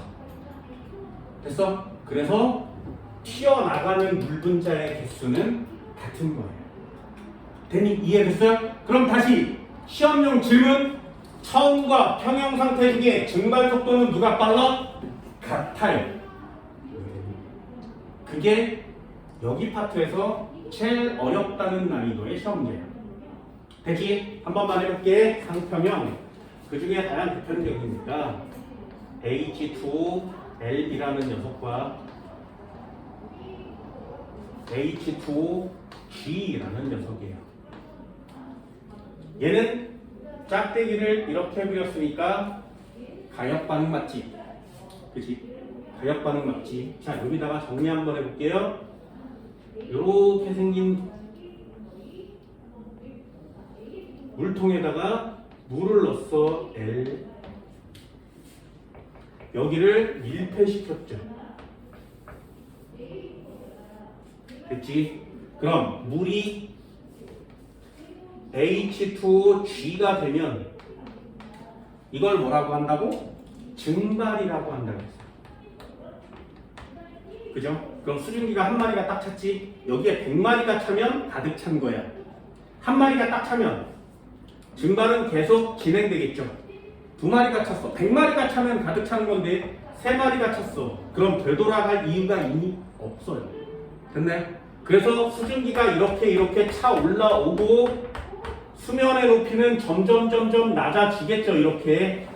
됐어? 그래서 튀어나가는 물 분자의 개수는 같은 거예요. 됐니? 이해됐어요? 그럼 다시 시험용 질문. 처음과 평형 상태 중에 증발 속도는 누가 빨라? 같아요. 그게 여기 파트에서 제일 어렵다는 난이도의 시험 문제예요. 됐지? 한 번만 해볼게. 상평형. 그 중에 다양한 대표적이니까 H2L이라는 녀석과 H2G라는 녀석이에요. 얘는 짝대기를 이렇게 그렸으니까 가역 반응 맞지? 그치? 가역 반응 맞지? 자, 여기다가 정리 한번 해볼게요. 이렇게 생긴 물통에다가 물을 넣었어. L. 여기를 밀폐시켰죠. 됐지? 그럼 물이 H2G가 되면 이걸 뭐라고 한다고? 증발이라고 한다고 했어요. 그죠? 그럼 수증기가 한 마리가 딱 찼지? 여기에 100마리가 차면 가득 찬 거야. 한 마리가 딱 차면 증발은 계속 진행되겠죠. 2마리가 찼어. 100마리가 차면 가득 찬 건데 3마리가 찼어. 그럼 되돌아갈 이유가 이미 없어요. 됐나요? 그래서 수증기가 이렇게 차 올라오고 수면의 높이는 점점 낮아지겠죠. 이렇게.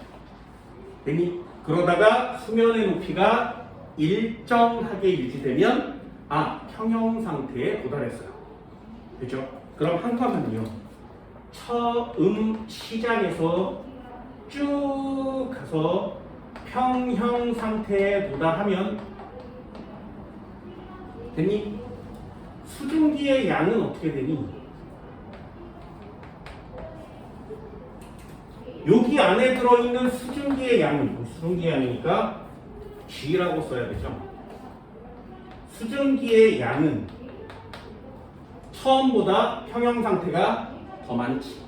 됐니? 그러다가 수면의 높이가 일정하게 유지되면 평형 상태에 도달했어요. 그죠? 그럼 한 칸은요. 처음 시작에서 쭉 가서 평형 상태에 도달하면 됐니? 수증기의 양은 어떻게 되니? 여기 안에 들어있는 수증기의 양은 수증기의 양이니까 G라고 써야 되죠. 수증기의 양은 처음보다 평형 상태가 더 많지.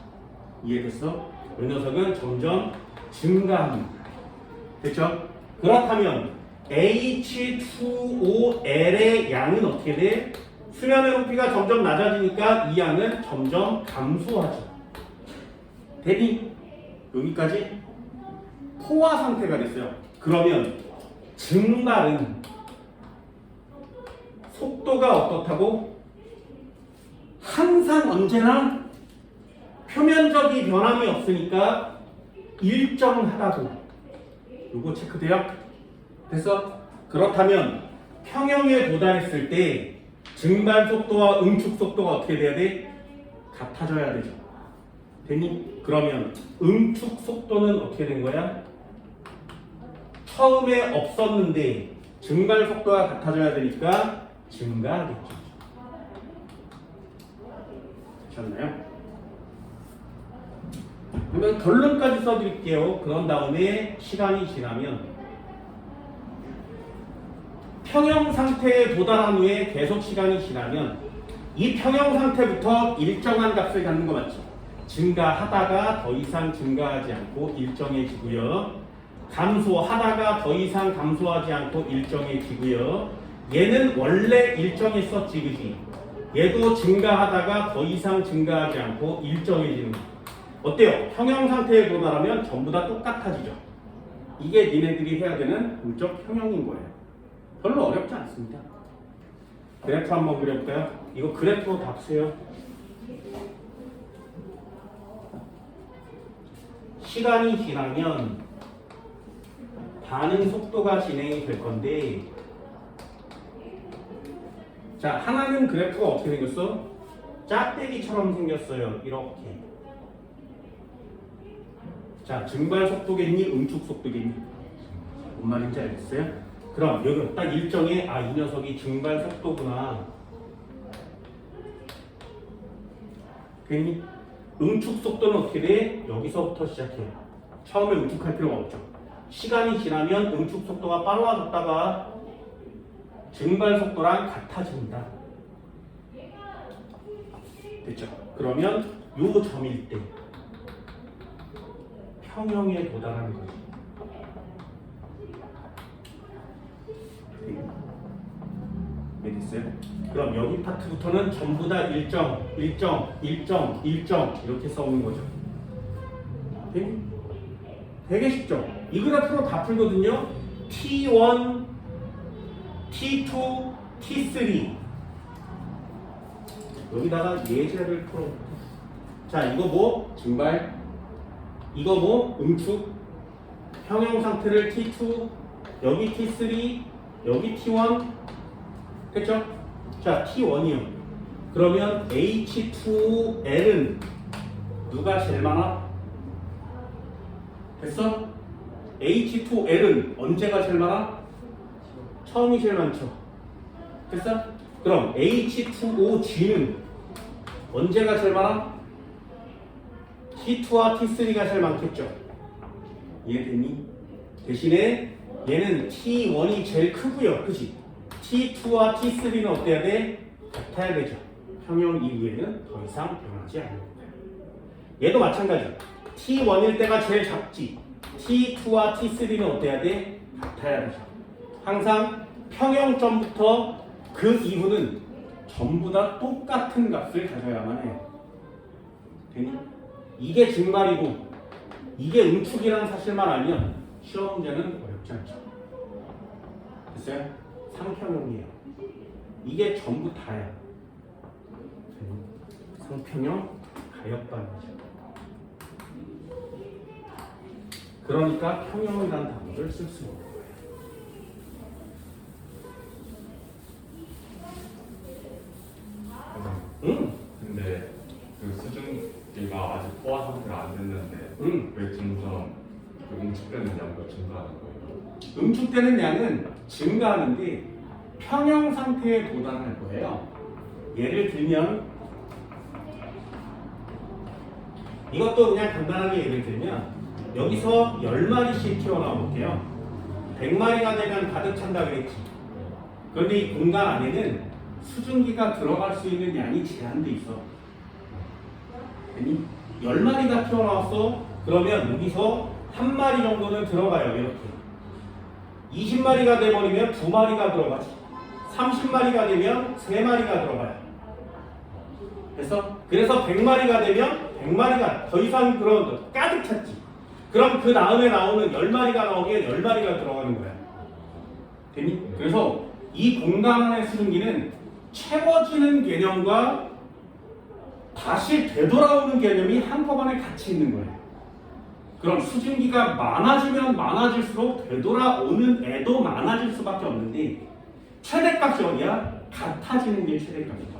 이해됐어? 이 녀석은 점점 증가합니다. 됐죠? 그렇다면 H2OL의 양은 어떻게 돼? 수면의 높이가 점점 낮아지니까 이 양은 점점 감소하죠. 됐니? 여기까지 포화 상태가 됐어요. 그러면 증발은 속도가 어떻다고? 항상 언제나 표면적이 변함이 없으니까 일정하다고. 요거 체크돼요? 됐어? 그렇다면 평형에 도달했을 때 증발 속도와 응축 속도가 어떻게 돼야 돼? 같아져야 되죠. 됐니? 그러면 응축 속도는 어떻게 된 거야? 처음에 없었는데 증발 속도가 같아져야 되니까 증가하겠죠. 되셨나요? 그러면 결론까지 써드릴게요. 그런 다음에 시간이 지나면 평형 상태에 도달한 후에 계속 시간이 지나면 이 평형 상태부터 일정한 값을 갖는 거 맞죠? 증가하다가 더 이상 증가하지 않고 일정해지고요. 감소하다가 더 이상 감소하지 않고 일정해지고요. 얘는 원래 일정했었지, 그지? 얘도 증가하다가 더 이상 증가하지 않고 일정해지는 거. 어때요? 평형 상태에 도달하면 전부 다 똑같아지죠. 이게 니네들이 해야 되는 물적 평형인 거예요. 별로 어렵지 않습니다. 그래프 한번 그려볼까요? 이거 그래프로 답 세요. 시간이 지나면 반응 속도가 진행이 될 건데, 자, 하나는 그래프가 어떻게 생겼어? 짝대기처럼 생겼어요. 이렇게. 자, 증발 속도겠니? 응축 속도겠니? 뭔 말인지 알겠어요? 그럼 여기 딱 일정에 이 녀석이 증발 속도구나. 괜히 응축 속도는 어떻게 돼? 여기서부터 시작해요. 처음에 응축할 필요가 없죠. 시간이 지나면 응축 속도가 빨라졌다가 증발 속도랑 같아집니다. 됐죠? 그러면 요 점일 때 평형에 도달하는 거죠. 네, 됐어요? 그럼 여기 파트부터는 전부 다 일정 이렇게 써오는 거죠. 되게 쉽죠? 이 그래프로 다 풀거든요. T1, T2, T3 여기다가 예제를 풀어. 자, 이거 뭐? 증발, 이거 뭐? 응축, 평형 상태를 T2, 여기 T3, 여기 T1 됐죠? 자, T1이요. 그러면 H2L은 누가 제일 많아? 됐어? H2L은 언제가 제일 많아? 처음이 제일 많죠. 됐어? 그럼 H2OG는 언제가 제일 많아? T2와 T3가 제일 많겠죠. 이해됐니? 대신에 얘는 T1이 제일 크고요. 그치? T2와 T3는 어때야 돼? 같아야 되죠. 평형 이후에는 더 이상 변하지 않는다. 얘도 마찬가지. T1일 때가 제일 작지. T2와 T3는 어때야 돼? 같아야 되죠. 항상 평형점부터 그 이후는 전부 다 똑같은 값을 가져야만 해요. 되니? 이게 증말이고 이게 응축이라는 사실만 알면 시험 문제는 어렵지 않죠. 됐어요? 상평형이에요. 이게 전부 다야. 상평형 가역반이죠. 그러니까 평형이라는 단어를 쓸 수 있는 거예요. 근데 그 수증기가 아직 포화 상태가 안 됐는데 왜 점점 그 응축되는 양도 증가하는 거예요? 응축되는 양은 증가하는데 평형 상태에 도달할 거예요. 예를 들면 이것도 그냥 간단하게 예를 들면 여기서 10마리씩 튀어나올게요. 100마리가 되면 가득 찬다 그랬지. 그런데 이 공간 안에는 수증기가 들어갈 수 있는 양이 제한돼 있어. 10마리가 튀어나왔어. 그러면 여기서 한 마리 정도는 들어가요. 이렇게 20마리가 돼버리면 2마리가 들어가지. 30마리가 되면 3마리가 들어가요. 그래서 100마리가 되면 100마리가 더 이상 그런 가득 찼지. 그럼 그 다음에 나오는 10마리가 나오면 10마리가 들어가는 거야. 됐니? 그래서 이 공간 안의 수증기는 채워지는 개념과 다시 되돌아오는 개념이 한꺼번에 같이 있는 거예요. 그럼 수증기가 많아지면 많아질수록 되돌아오는 애도 많아질 수밖에 없는데 최대값이 어디야? 같아지는 게 최대값이야.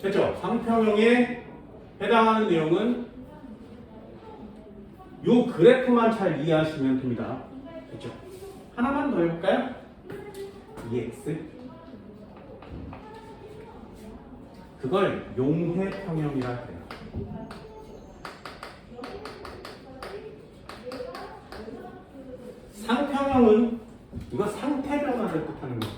됐죠? 상평형에 해당하는 내용은 요 그래프만 잘 이해하시면 됩니다. 됐죠? 하나만 더 해볼까요? EX 그걸 용해평형이라 그래요. 상평형은 이거 상태 변화를 뜻하는 거예요.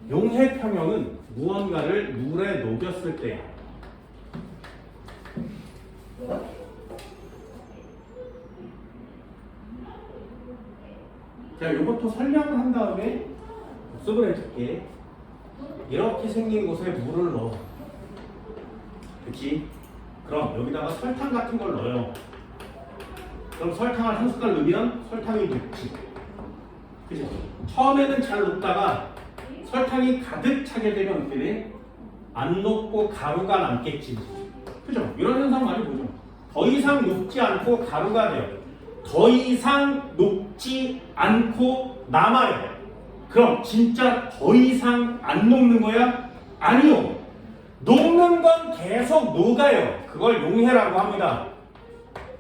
용해평형은 무언가를 물에 녹였을 때 자, 이것도 설명을 한 다음에 복습을 해줄게. 이렇게 생긴 곳에 물을 넣어. 그치? 그럼 여기다가 설탕 같은 걸 넣어요. 그럼 설탕을 한 숟갈 넣으면 설탕이 녹지. 그치? 처음에는 잘 녹다가 설탕이 가득 차게 되면 어떻게 돼? 안 녹고 가루가 남겠지. 그죠? 이런 현상 많이 보죠. 더 이상 녹지 않고 가루가 돼요. 더 이상 녹지 않고 남아요. 그럼 진짜 더 이상 안 녹는 거야? 아니요. 녹는 건 계속 녹아요. 그걸 용해라고 합니다.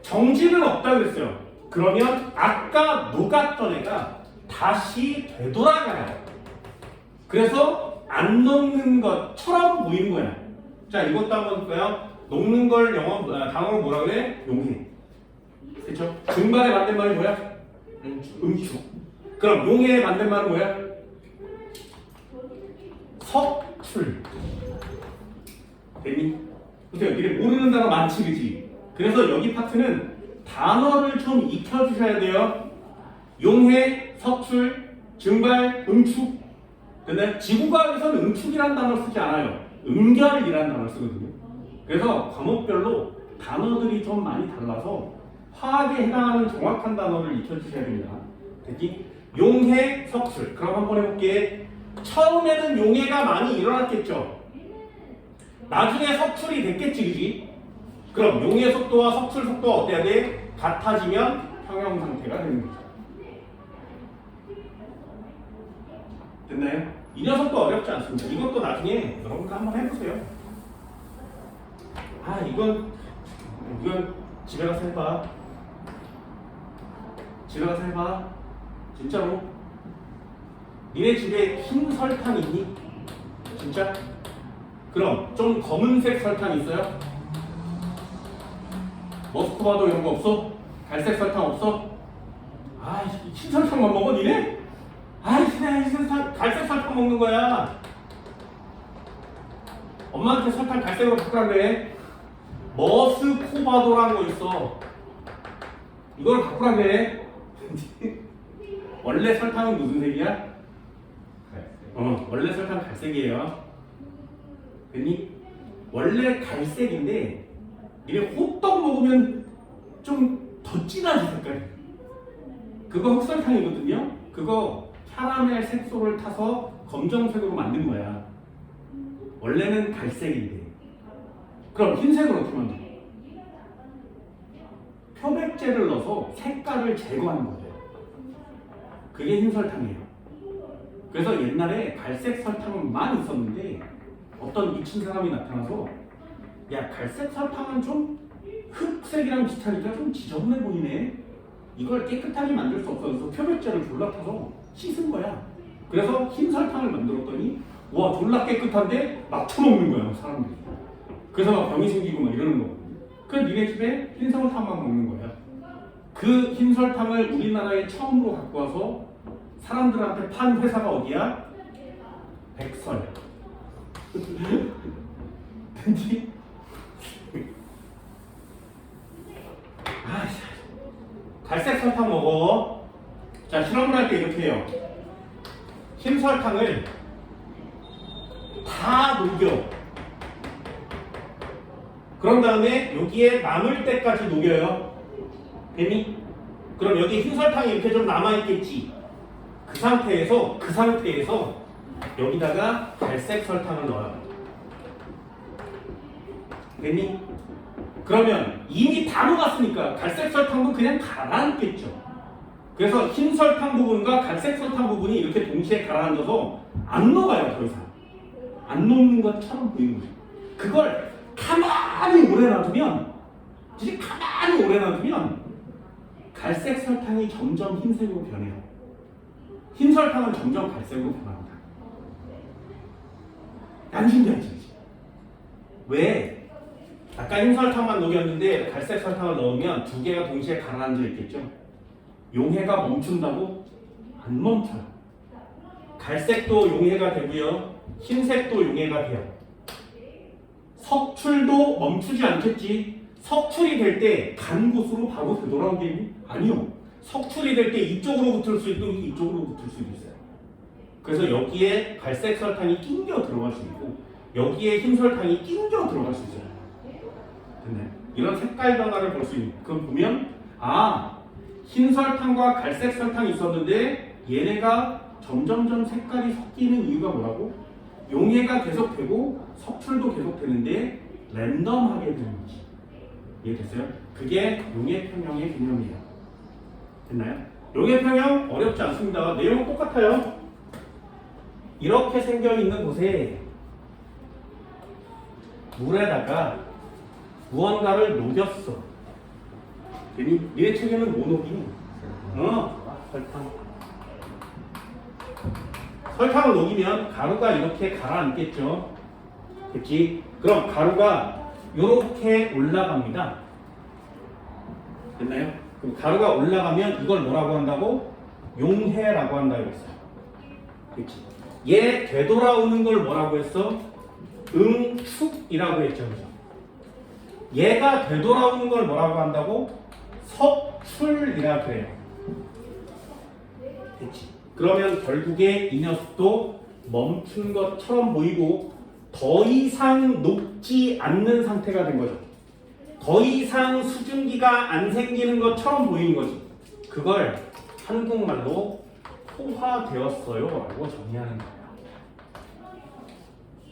정지는 없다 그랬어요. 그러면 아까 녹았던 애가 다시 되돌아가요. 그래서 안 녹는 것처럼 보이는 거야. 자, 이것도 한번 볼까요? 녹는 걸 단어로 뭐라 그래? 용해. 그렇죠? 증발의 반대말이 뭐야? 응축. 그럼 용해의 반대말은 뭐야? 석출. 됐니? 보세요. 이게 모르는 단어 많지, 그지? 그래서 여기 파트는 단어를 좀 익혀주셔야 돼요. 용해, 석출, 증발, 응축. 근데 지구과학에서는 응축이라는 단어를 쓰지 않아요. 응결이라는 단어를 쓰거든요. 그래서 과목별로 단어들이 좀 많이 달라서 화학에 해당하는 정확한 단어를 익혀주셔야 됩니다. 됐지? 용해, 석출. 그럼 한번 해볼게. 처음에는 용해가 많이 일어났겠죠. 나중에 석출이 됐겠지, 그지? 그럼 용해 속도와 석출 속도가 어때야 돼? 같아지면 평형 상태가 되는 거죠. 됐나요? 이 녀석도 어렵지 않습니다. 이것도 나중에 여러분들 한번 해보세요. 아, 이건 집에 가서 해봐. 집에 가서 해봐. 진짜로. 니네 집에 흰 설탕 있니? 진짜? 그럼 좀 검은색 설탕 있어요? 머스크바도 이런 거 없어? 갈색 설탕 없어? 아, 흰 설탕만 먹어 니네? 아, 갈색 설탕 먹는 거야. 엄마한테 설탕 갈색으로 바꾸라 그래. 머스코바도라는 거 있어. 이걸 바꾸라 그래. 원래 설탕은 무슨 색이야? 원래 설탕 갈색이에요. 됐니? 원래 갈색인데 이래 호떡 먹으면 좀 더 진하지 색깔. 그거 흑설탕이거든요. 그거 캐러멜 색소를 타서 검정색으로 만든 거야. 원래는 갈색인데. 그럼 흰색으로 어떻게 만들어? 표백제를 넣어서 색깔을 제거하는 거예요. 그게 흰설탕이에요. 그래서 옛날에 갈색 설탕은 있었는데 어떤 미친 사람이 나타나서 야, 갈색 설탕은 좀 흑색이랑 비슷하니까 좀 지저분해 보이네. 이걸 깨끗하게 만들 수 없어. 그래서 표백제를 졸라 타서 씻은 거야. 그래서 흰 설탕을 만들었더니 와, 졸라 깨끗한데 막 처먹는 거야, 사람들이. 그래서 막 병이 생기고 막 이러는 거거든요. 그래서 니네 집에 흰 설탕만 먹는 거야. 그 흰 설탕을 우리나라에 처음으로 갖고 와서 사람들한테 판 회사가 어디야? 백설. 됐지? 갈색 설탕 먹어. 자, 실험을 할 때 이렇게 해요. 흰 설탕을 다 녹여. 그런 다음에 여기에 남을 때까지 녹여요. 됐니? 그럼 여기 흰 설탕이 이렇게 좀 남아있겠지. 그 상태에서 여기다가 갈색 설탕을 넣어요. 됐니? 그러면 이미 다 녹았으니까 갈색 설탕도 그냥 가라앉겠죠. 그래서 흰 설탕 부분과 갈색 설탕 부분이 이렇게 동시에 가라앉아서 안 녹아요, 더 이상. 안 녹는 것처럼 보이는 거죠. 그걸 가만히 오래 놔두면 갈색 설탕이 점점 흰색으로 변해요. 흰 설탕은 점점 갈색으로 변합니다. 안 신기하지? 왜? 아까 흰 설탕만 녹였는데 갈색 설탕을 넣으면 두 개가 동시에 가라앉아 있겠죠? 용해가 멈춘다고? 안 멈춰요. 갈색도 용해가 되고요. 흰색도 용해가 돼요. 석출도 멈추지 않겠지. 석출이 될 때 간 곳으로 바로 되돌아오겠니? 아니요. 석출이 될 때 이쪽으로 붙을 수 있고 이쪽으로 붙을 수도 있어요. 그래서 여기에 갈색 설탕이 낑겨 들어갈 수 있고 여기에 흰 설탕이 낑겨 들어갈 수 있어요. 됐네. 이런 색깔 변화를 볼 수 있는. 그럼 보면 흰 설탕과 갈색 설탕이 있었는데 얘네가 점점점 색깔이 섞이는 이유가 뭐라고? 용해가 계속되고 석출도 계속되는데 랜덤하게 되는 거지. 이해됐어요? 그게 용해평형의 개념이에요. 됐나요? 용해평형 어렵지 않습니다. 내용은 똑같아요. 이렇게 생겨있는 곳에 물에다가 무언가를 녹였어. 니네 책에는 뭐 녹이? 설탕. 설탕을 녹이면 가루가 이렇게 가라앉겠죠. 그치? 그럼 가루가 이렇게 올라갑니다. 됐나요? 그럼 가루가 올라가면 이걸 뭐라고 한다고? 용해라고 한다고 했어요. 그치? 얘 되돌아오는 걸 뭐라고 했어? 응축이라고 했죠. 그죠? 얘가 되돌아오는 걸 뭐라고 한다고? 석출이라고 해요. 그치? 그러면 결국에 이 녀석도 멈춘 것처럼 보이고 더 이상 녹지 않는 상태가 된 거죠. 더 이상 수증기가 안 생기는 것처럼 보이는 거지. 그걸 한국말로 포화되었어요 라고 정의하는 거예요.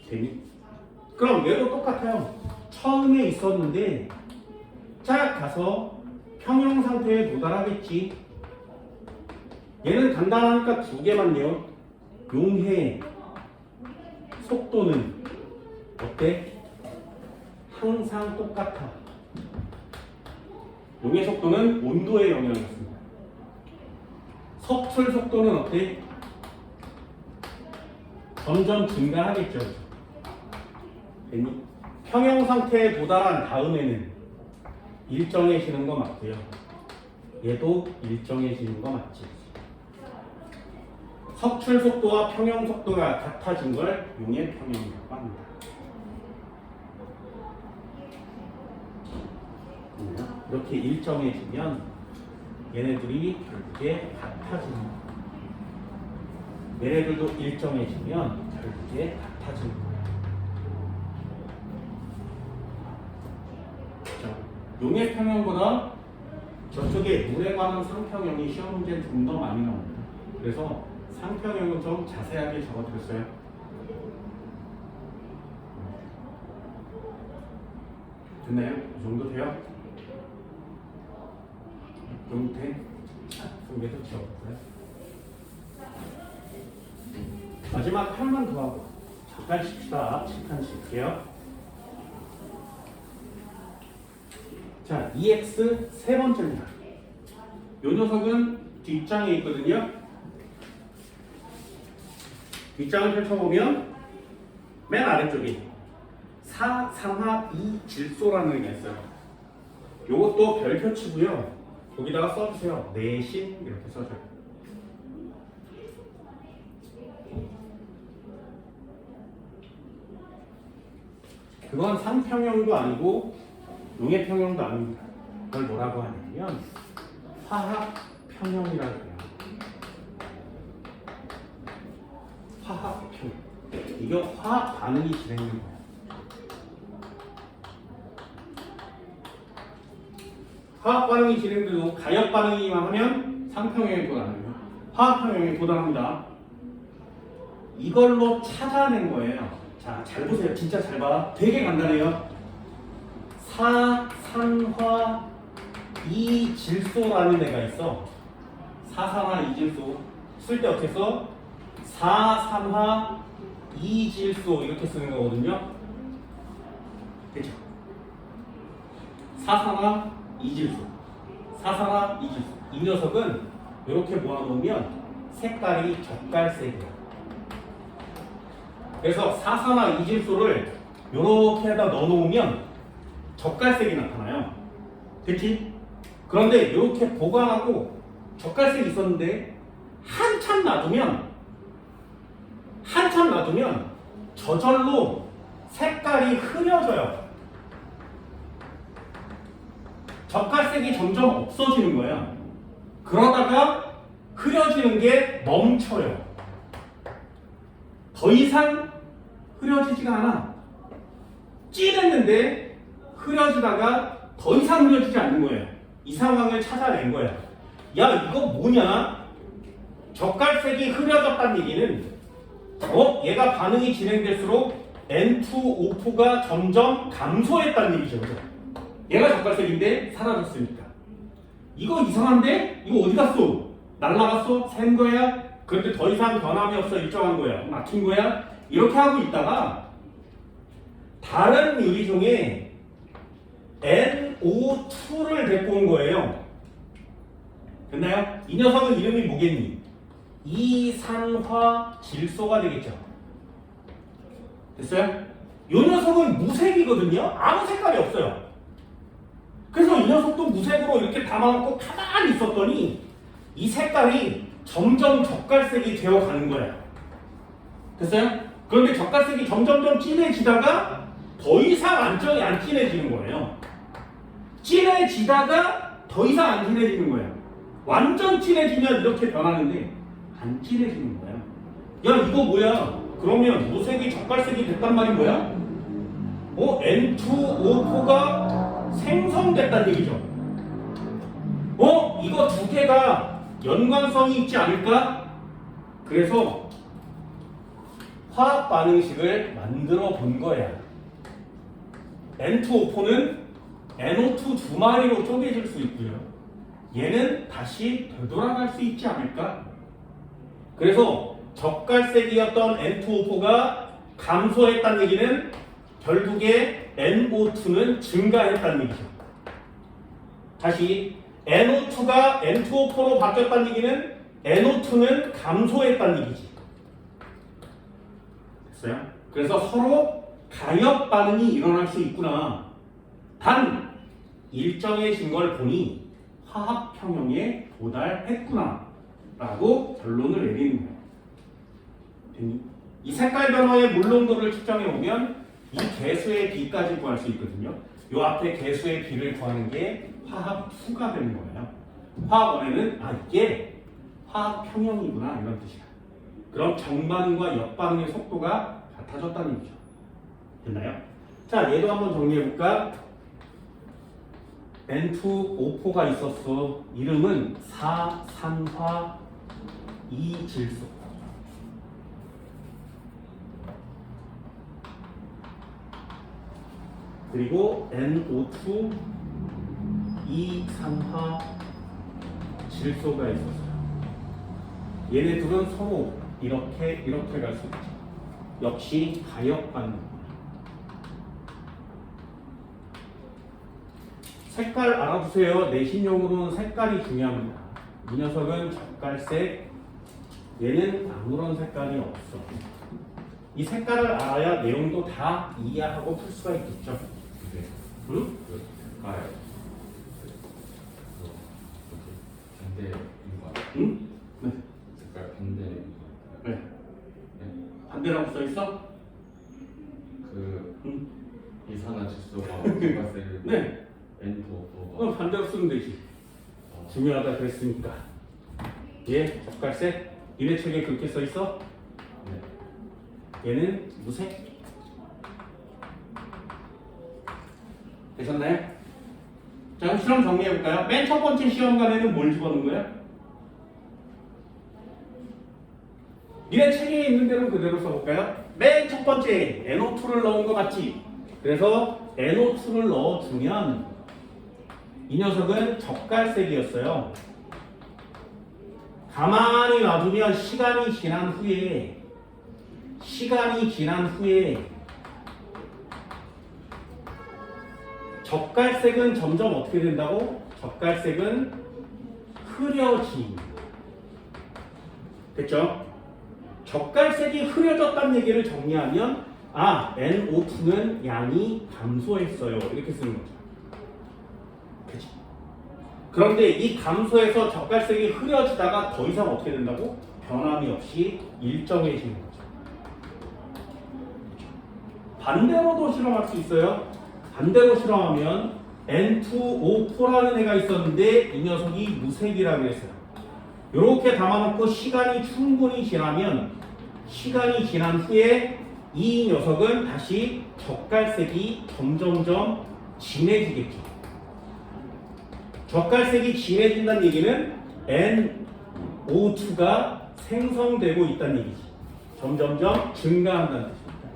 재미? 그럼 얘도 똑같아요. 처음에 있었는데 쫙 가서 평형 상태에 도달하겠지. 얘는 간단하니까 두 개만 내요. 용해 속도는 어때? 항상 똑같아. 용해 속도는 온도에 영향을 받습니다. 석출 속도는 어때? 점점 증가하겠죠. 평형 상태에 도달한 다음에는 일정해지는 거 맞고요. 얘도 일정해지는 거 맞지. 석출 속도와 평형 속도가 같아진 걸 용해 평형이라고 합니다. 이렇게 일정해지면 얘네들이 결국에 같아지는 거예요. 얘네들도 일정해지면 결국에 같아지는 거예요. 자, 용해 평형보다 저쪽에 물에 관한 상평형이 시험 문제는 좀 더 많이 나옵니다. 그래서 상평형은 좀 자세하게 적어드렸어요. 됐나요? 이 정도 돼요? 이 정도 돼? 좀 계속 지워볼까요? 마지막 한번 더 하고 잠깐 쉽시다. 잠깐 쉴게요. 자, EX 세 번째입니다. 이 녀석은 뒷장에 있거든요. 뒷장을 펼쳐보면 맨 아래쪽에 사상하 이질소라는 게 있어요. 이것도 별표치고요. 거기다가 써주세요. 내신 이렇게 써줘요. 그건 상평형도 아니고 용해평형도 아닙니다. 그걸 뭐라고 하냐면 화학평형이라고 해요. 화학평형. 이게 화학 반응이 진행되는 거예요. 화학 반응이 진행되고 가역 반응이만 하면 상평형에 도달합니다. 화학평형에 도달합니다. 이걸로 찾아낸 거예요. 자, 잘 보세요. 진짜 잘 봐. 되게 간단해요. 사산화 이질소라는 애가 있어. 사산화 이질소. 쓸 때 어떻게 써? 사산화 이질소 이렇게 쓰는 거거든요. 그렇죠? 사산화 이질소. 사산화 이질소. 이 녀석은 이렇게 모아놓으면 색깔이 젓갈색이야. 그래서 사사나 이질소를 이렇게다 넣어놓으면 젓갈색이 나타나요. 그치? 그런데 이렇게 보관하고 젓갈색이 있었는데 한참 놔두면 저절로 색깔이 흐려져요. 젓갈색이 점점 없어지는 거예요. 그러다가 흐려지는 게 멈춰요. 더 이상 흐려지지가 않아. 찐했는데 흐려지다가 더 이상 흐려지지 않는 거예요. 이 상황을 찾아낸 거야. 야, 이거 뭐냐? 젓갈색이 흐려졌다는 얘기는 얘가 반응이 진행될수록 N2O4가 점점 감소했다는 얘기죠. 그죠? 얘가 젓갈색인데 사라졌으니까. 이거 이상한데? 이거 어디 갔어? 날라갔어? 샌 거야? 그런데 더 이상 변함이 없어. 일정한 거야. 막힌 거야? 이렇게 하고 있다가 다른 유리종에 NO2를 데리고 온 거예요. 됐나요? 이 녀석은 이름이 뭐겠니? 이산화 질소가 되겠죠. 됐어요? 이 녀석은 무색이거든요. 아무 색깔이 없어요. 그래서 이 녀석도 무색으로 이렇게 담아놓고 가만히 있었더니 이 색깔이 점점 젓갈색이 되어가는 거예요. 됐어요? 그런데 젓갈색이 점점점 진해지다가 더 이상 안 진해지는 거예요. 진해지다가 더 이상 안 진해지는 거예요. 완전 진해지면 이렇게 변하는데 안 진해지는 거예요. 야, 이거 뭐야? 그러면 무색이 젓갈색이 됐단 말인 거야? N2O4가 생성됐다는 얘기죠. 이거 두 개가 연관성이 있지 않을까? 그래서 화학 반응식을 만들어 본 거야. N2O4는 NO2 두 마리로 쪼개질 수 있고요. 얘는 다시 되돌아갈 수 있지 않을까? 그래서 젓갈색이었던 N2O4가 감소했다는 얘기는 결국에 NO2는 증가했다는 얘기죠. 다시 NO2가 N2O4로 바뀌었다는 얘기는 NO2는 감소했다는 얘기지. 됐어요? 그래서 서로 가역 반응이 일어날 수 있구나. 단 일정해진 걸 보니 화학 평형에 도달했구나 라고 결론을 내리는 거예요. 이 색깔 변화의 물농도를 측정해 보면 이 개수의 비까지 구할 수 있거든요. 요 앞에 개수의 비를 구하는 게 화학 2가 되는 거예요. 화학 1에는 이게 화학 평형이구나 이런 뜻이야. 그럼 정반응과 역반응의 속도가 같아졌다는 얘기죠. 됐나요? 자, 얘도 한번 정리해 볼까? N2O4가 있었어. 이름은 4산화 2질소. 그리고 NO2 2산화 질소가 있었어요. 얘네 둘은 서로 이렇게 갈 수 있죠. 역시 가역 반응. 색깔 알아두세요. 내신용으로는 색깔이 중요합니다. 이 녀석은 젓갈색, 얘는 아무런 색깔이 없어. 이 색깔을 알아야 내용도 다 이해하고 풀 수가 있겠죠. 응? 그 색깔 반대 이유가 응? 네. 색깔 반대 네. 네? 반대라고 써 있어? 그 응. 이산화질소가 젓갈색 네. N2O4가 반대로 쓰면 되지. 중요하다 그랬으니까. 얘 젓갈색. 니네 책에 그렇게 써 있어? 네. 얘는 무색. 되셨나요? 자, 그럼 실험 정리해볼까요? 맨 첫 번째 시험관에는 뭘 집어넣은 거야? 니네 책에 있는 대로 그대로 써볼까요? 맨 첫 번째 NO2를 넣은 거 맞지? 그래서 NO2를 넣어주면 이 녀석은 젓갈색이었어요. 가만히 놔두면 시간이 지난 후에 젓갈색은 점점 어떻게 된다고? 젓갈색은 흐려짐. 됐죠? 젓갈색이 흐려졌다는 얘기를 정리하면 NO2는 양이 감소했어요. 이렇게 쓰는 거죠. 그치? 그런데 이 감소해서 젓갈색이 흐려지다가 더 이상 어떻게 된다고? 변함이 없이 일정해지는 거죠. 반대로도 실험할 수 있어요. 반대로 실험하면 N2O4라는 애가 있었는데 이 녀석이 무색이라고 했어요. 이렇게 담아놓고 시간이 충분히 지나면 시간이 지난 후에 이 녀석은 다시 젓갈색이 점점점 진해지겠죠. 젓갈색이 진해진다는 얘기는 NO2가 생성되고 있다는 얘기지. 점점점 증가한다는 뜻입니다.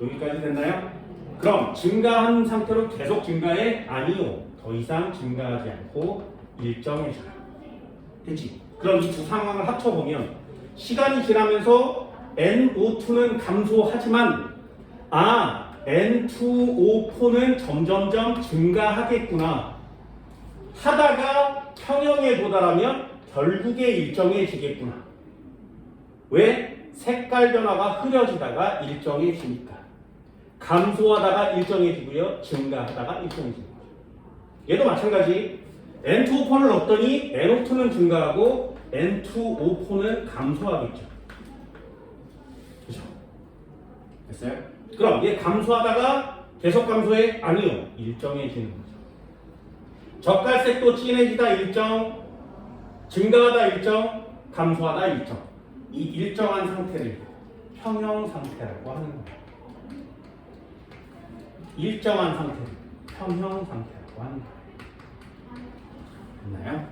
여기까지 됐나요? 그럼 증가한 상태로 계속 증가해? 아니요. 더 이상 증가하지 않고 일정해져요. 됐지? 그럼 이 두 상황을 합쳐보면 시간이 지나면서 NO2는 감소하지만 N2O4는 점점점 증가하겠구나 하다가 평형에 도달하면 결국에 일정해지겠구나. 왜? 색깔 변화가 흐려지다가 일정해지니까. 감소하다가 일정해지고요. 증가하다가 일정해지는 거죠. 얘도 마찬가지. N2O4를 넣었더니 NO2는 증가하고 N2O4는 감소하겠죠. 그죠? 됐어요? 그럼 얘 감소하다가 계속 감소해? 아니요. 일정해지는 거죠. 젓갈색도 진해지다 일정, 증가하다 일정, 감소하다 일정. 이 일정한 상태를 평형 상태라고 하는 거예요. 일정한 상태를 평형 상태라고 하는 거예요. 됐나요?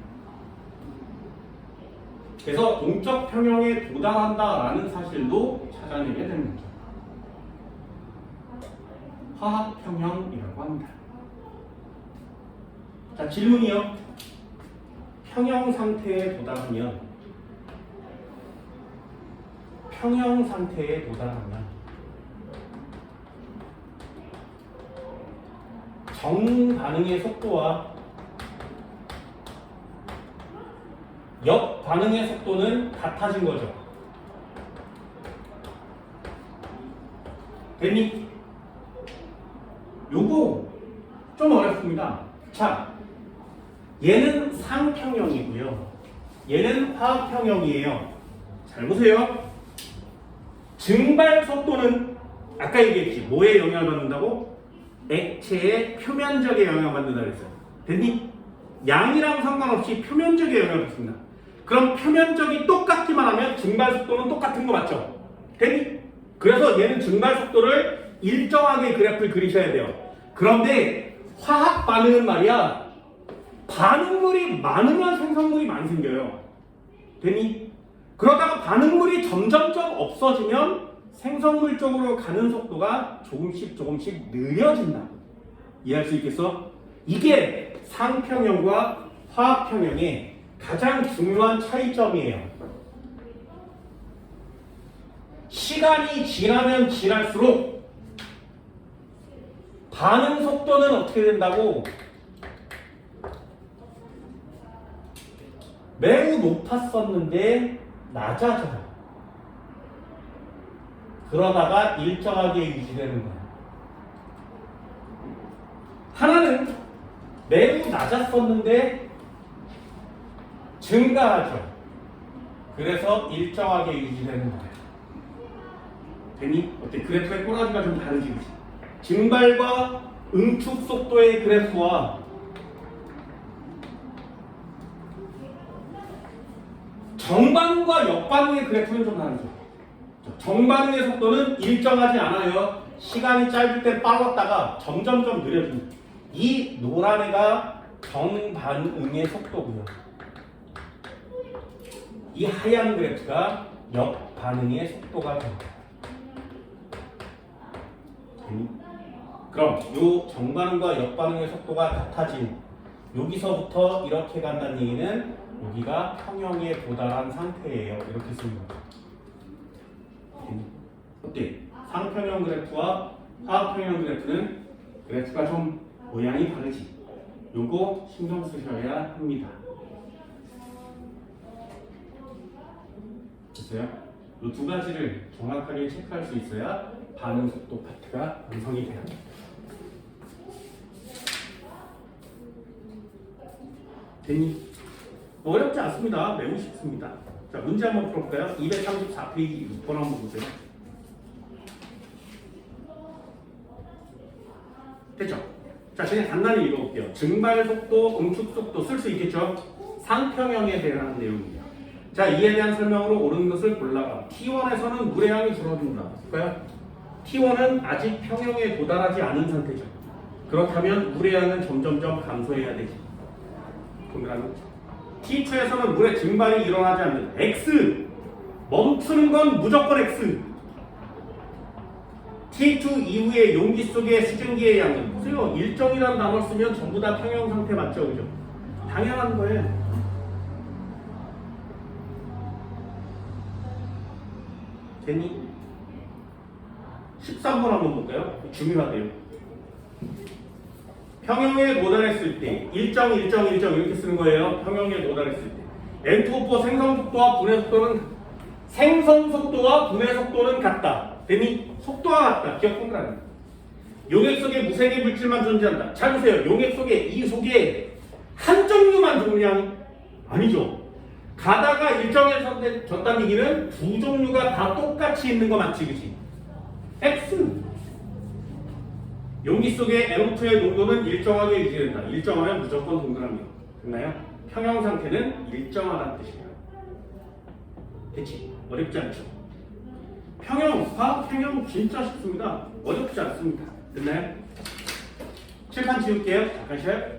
그래서 동적 평형에 도달한다라는 사실도 찾아내게 되는 거죠. 화학 평형이라고 합니다. 자, 질문이요. 평형 상태에 도달하면 정반응의 속도와 역반응의 속도는 같아진 거죠. 됐니? 요거 좀 어렵습니다. 자, 얘는 상평형이고요. 얘는 화학평형이에요. 잘 보세요. 증발 속도는 아까 얘기했지. 뭐에 영향을 받는다고? 액체의 표면적에 영향을 받는다 그랬어요. 됐니? 양이랑 상관없이 표면적에 영향을 받습니다. 그럼 표면적이 똑같기만 하면 증발 속도는 똑같은 거 맞죠? 됐니? 그래서 얘는 증발 속도를 일정하게 그래프를 그리셔야 돼요. 그런데 화학 반응은 말이야, 반응물이 많으면 생성물이 많이 생겨요. 됐니? 그러다가 반응물이 점점점 없어지면 생성물 쪽으로 가는 속도가 조금씩 느려진다. 이해할 수 있겠어? 이게 상평형과 화학평형의 가장 중요한 차이점이에요. 시간이 지나면 지날수록 반응 속도는 어떻게 된다고? 매우 높았었는데 낮아져요. 그러다가 일정하게 유지되는 거예요. 하나는 매우 낮았었는데 증가하죠. 그래서 일정하게 유지되는 거예요. 되니? 어때? 그래프의 꼬라지가 좀 다르지, 그치? 증발과 응축 속도의 그래프와 정반응과 역반응의 그래프는 좀 다르죠. 정반응의 속도는 일정하지 않아요. 시간이 짧을 때 빨랐다가 점점점 느려집니다. 이 노란 애가 정반응의 속도고요. 이 하얀 그래프가 역반응의 속도가 됩니다. 그럼 이 정반응과 역반응의 속도가 같아진 여기서부터 이렇게 간다는 얘기는 여기가 평형에 도달한 상태예요. 이렇게 쓰는 거죠. 어때? 상평형 그래프와 화학평형 그래프는 그래프가 좀 모양이 다르지. 요거 신경 쓰셔야 합니다. 됐어요? 이 두 가지를 정확하게 체크할 수 있어야 반응 속도 파트가 완성이 돼요. 됐니? 어렵지 않습니다. 매우 쉽습니다. 자, 문제 한번 풀어볼까요? 234페이지 6번 한번 보세요. 됐죠? 자, 그냥 간단히 읽어볼게요. 증발 속도, 응축 속도 쓸 수 있겠죠? 상평형에 대한 내용이에요. 자, 이에 대한 설명으로 옳은 것을 골라봐. T1에서는 물의 양이 줄어든다. 볼까요? T1은 아직 평형에 도달하지 않은 상태죠. 그렇다면 물의 양은 점점점 감소해야 되지. 동일한 거죠. T2에서는 물의 증발이 일어나지 않는 X. 멈추는 건 무조건 X. T2 이후에 용기 속의 수증기의 양은 보세요. 일정이라는 단어 쓰면 전부 다 평형 상태 맞죠? 그죠? 당연한 거예요. 됐니? 13번 한번 볼까요? 중요하대요. 평형에 도달했을 때 일정 이렇게 쓰는 거예요. 평형에 도달했을 때 N2O4 생성 속도와 분해 속도는 같다. 됐니? 속도가 같다. 기억 동그라미. 용액 속에 무색의 물질만 존재한다. 잘 보세요. 용액 속에 이 속에 한 종류만 존재하니? 아니죠. 가다가 일정에 졌다는 얘기는 두 종류가 다 똑같이 있는 거 맞지, 그치? X. 용기 속의 NO2의 농도는 일정하게 유지된다. 일정하면 무조건 동그라미. 됐나요? 평형 상태는 일정하다는 뜻이에요. 됐지? 어렵지 않죠? 평형 진짜 쉽습니다. 어렵지 않습니다. 됐나요? 칠판 지울게요. 잠깐 쉬어요.